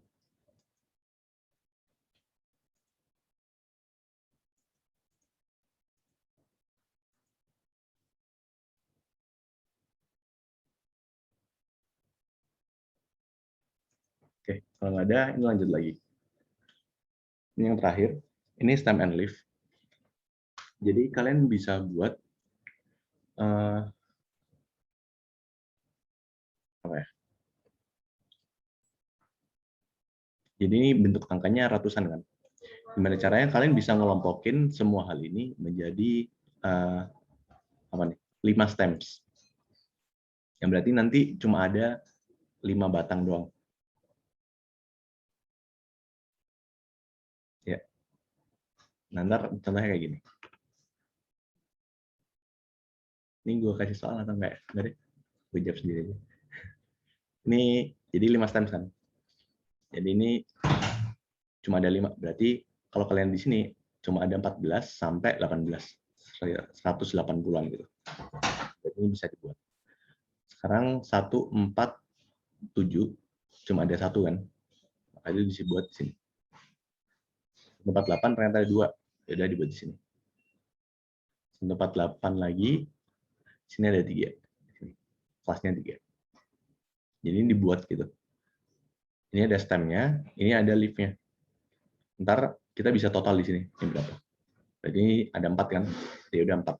Oke, kalau nggak ada, ini lanjut lagi. Ini yang terakhir, ini stem and leaf. Jadi kalian bisa buat apa ya? Jadi ini bentuk angkanya ratusan kan. Gimana caranya kalian bisa ngelompokin semua hal ini menjadi 5 stems. Yang berarti nanti cuma ada 5 batang doang. Ya. Nah, ntar contohnya kayak gini. Ini gue kasih soal atau enggak? Enggak deh. Gue jawab sendiri aja. Ini jadi 5 stems kan. Jadi ini cuma ada 5. Berarti kalau kalian di sini cuma ada 14 sampai 18. 180-an gitu. Jadi ini bisa dibuat. Sekarang 1, 4, 7 cuma ada 1 kan. Maka itu bisa buat di sini. 48 ternyata ada 2. Ya udah dibuat di sini. 48 lagi. Sini ada 3. Kelasnya 3. Jadi ini dibuat gitu. Ini ada stemnya, ini ada leaf-nya. Ntar kita bisa total di sini. Ini berapa? Berarti ini ada 4 kan? Ya udah 4.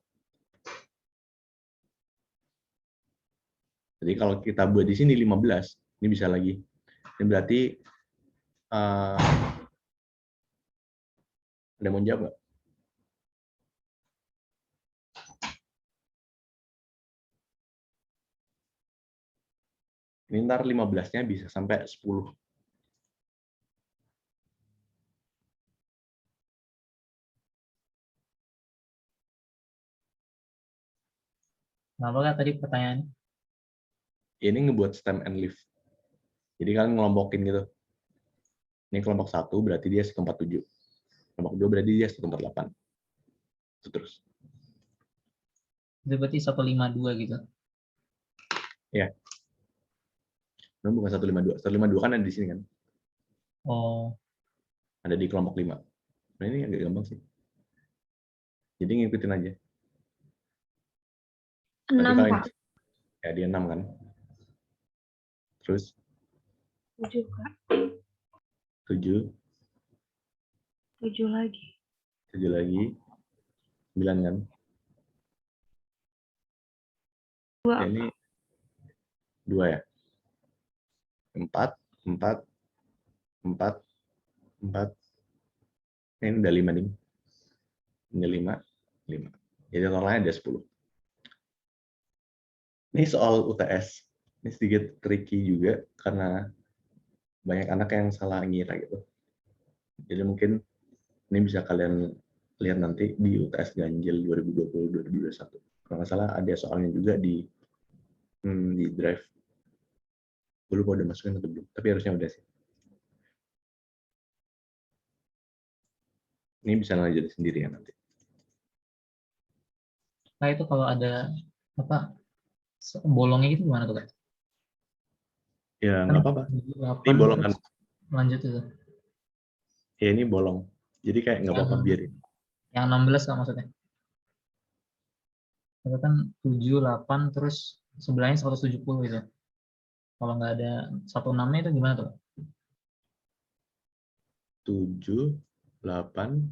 Jadi kalau kita buat di sini 15, ini bisa lagi. Ini berarti ada mau jawab nggak? Ini ntar 15-nya bisa sampai 10. Kenapa kak tadi pertanyaannya? Ini ngebuat stem and leaf. Jadi kalian ngelompokin gitu. Ini kelompok 1 berarti dia 147. Kelompok 2 berarti dia 148. Itu terus. Itu berarti 152 gitu. Ya. Nah, bukan 152. 152 kan ada di sini kan. Oh. Ada di kelompok 5. Nah, ini agak gampang sih. Jadi ngikutin aja. 6, Pak. Ya, dia 6 kan. Terus 7, Kak. 7. 7 lagi. 7 lagi. 9 kan. 2. Ya, ini 2 ya. 4, 4, 4, 4. Ini udah 5 nih. Ini 5, 5. Jadi totalnya ada 10. Ini soal UTS. Ini sedikit tricky juga karena banyak anak yang salah ngira gitu. Jadi mungkin ini bisa kalian lihat nanti di UTS Ganjil 2020-2021. Kalau nggak salah ada soalnya juga di Drive. Gue lupa udah masukin atau belum, tapi harusnya udah sih. Ini bisa lanjut sendiri ya nanti. Nah itu kalau ada apa bolongnya gitu gimana tuh Kak? Ya Kan nggak apa-apa. 8 Ini bolong kan? terus lanjut itu. Ya ini bolong. Jadi kayak nggak apa-apa biarin. Yang 16 Kak maksudnya. Itu kan 7, 8 terus sebelahnya 170 gitu. Kalau nggak ada 16-nya itu gimana tuh? 7, 8,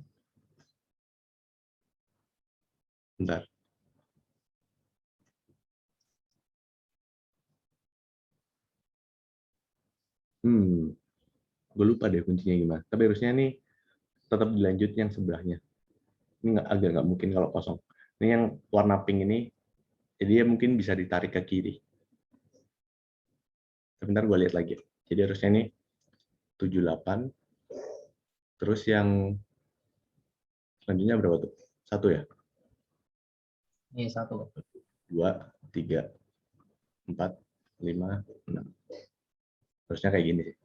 bentar. Gue lupa deh kuncinya gimana. Tapi harusnya nih tetap dilanjut yang sebelahnya. Ini agak nggak mungkin kalau kosong. Ini yang warna pink ini, jadi ya mungkin bisa ditarik ke kiri. Sebentar gue lihat lagi. Jadi harusnya ini 78. Terus yang selanjutnya berapa tuh? 1 ya? Iya 1. 2, 3, 4, 5, 6. Harusnya kayak gini sih.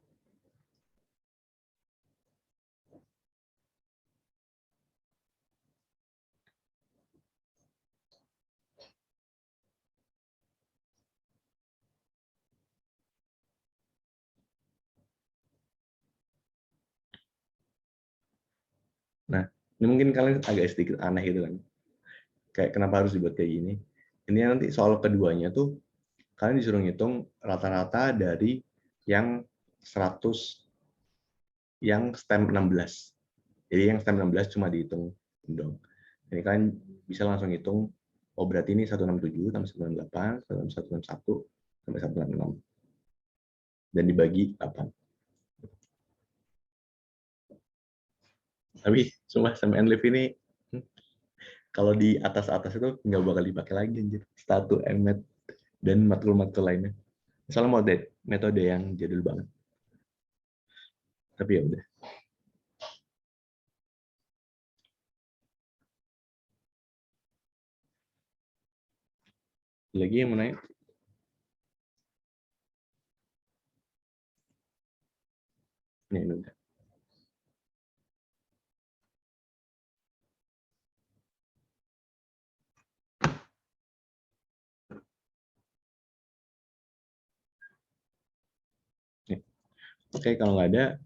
Nah, ini mungkin kalian agak sedikit aneh gitu kan. Kayak kenapa harus dibuat kayak gini. Ini nanti soal keduanya tuh, kalian disuruh ngitung rata-rata dari yang 100, yang STEM 16. Jadi yang STEM 16 cuma dihitung dong. Jadi kalian bisa langsung hitung, oh berarti ini 167 tambah 168, 161, sampai 166. Dan dibagi 8. Tapi cuma STEM Live ini kalau di atas-atas itu nggak bakal dipakai lagi anjir. Statu, MMAT, dan matkul-matkul lainnya. Soalnya metode yang jadul banget. Tapi ya udah. Lagi yang mau nanya? Ini udah. Oke, kalau nggak ada,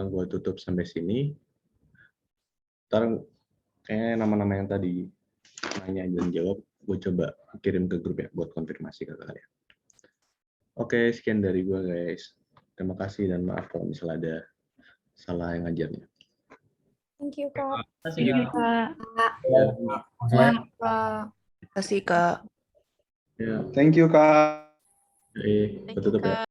gue tutup sampai sini. Ntar kayaknya nama-nama yang tadi nanya dan jawab, gue coba kirim ke grup ya, buat konfirmasi ke kalian. Oke, sekian dari gue guys. Terima kasih dan maaf kalau misalnya ada salah yang ngajarnya. Thank you, Kak. Terima kasih Kak. Terima kasih, Kak. Ya, Thank you, Kak. gue tutup ya.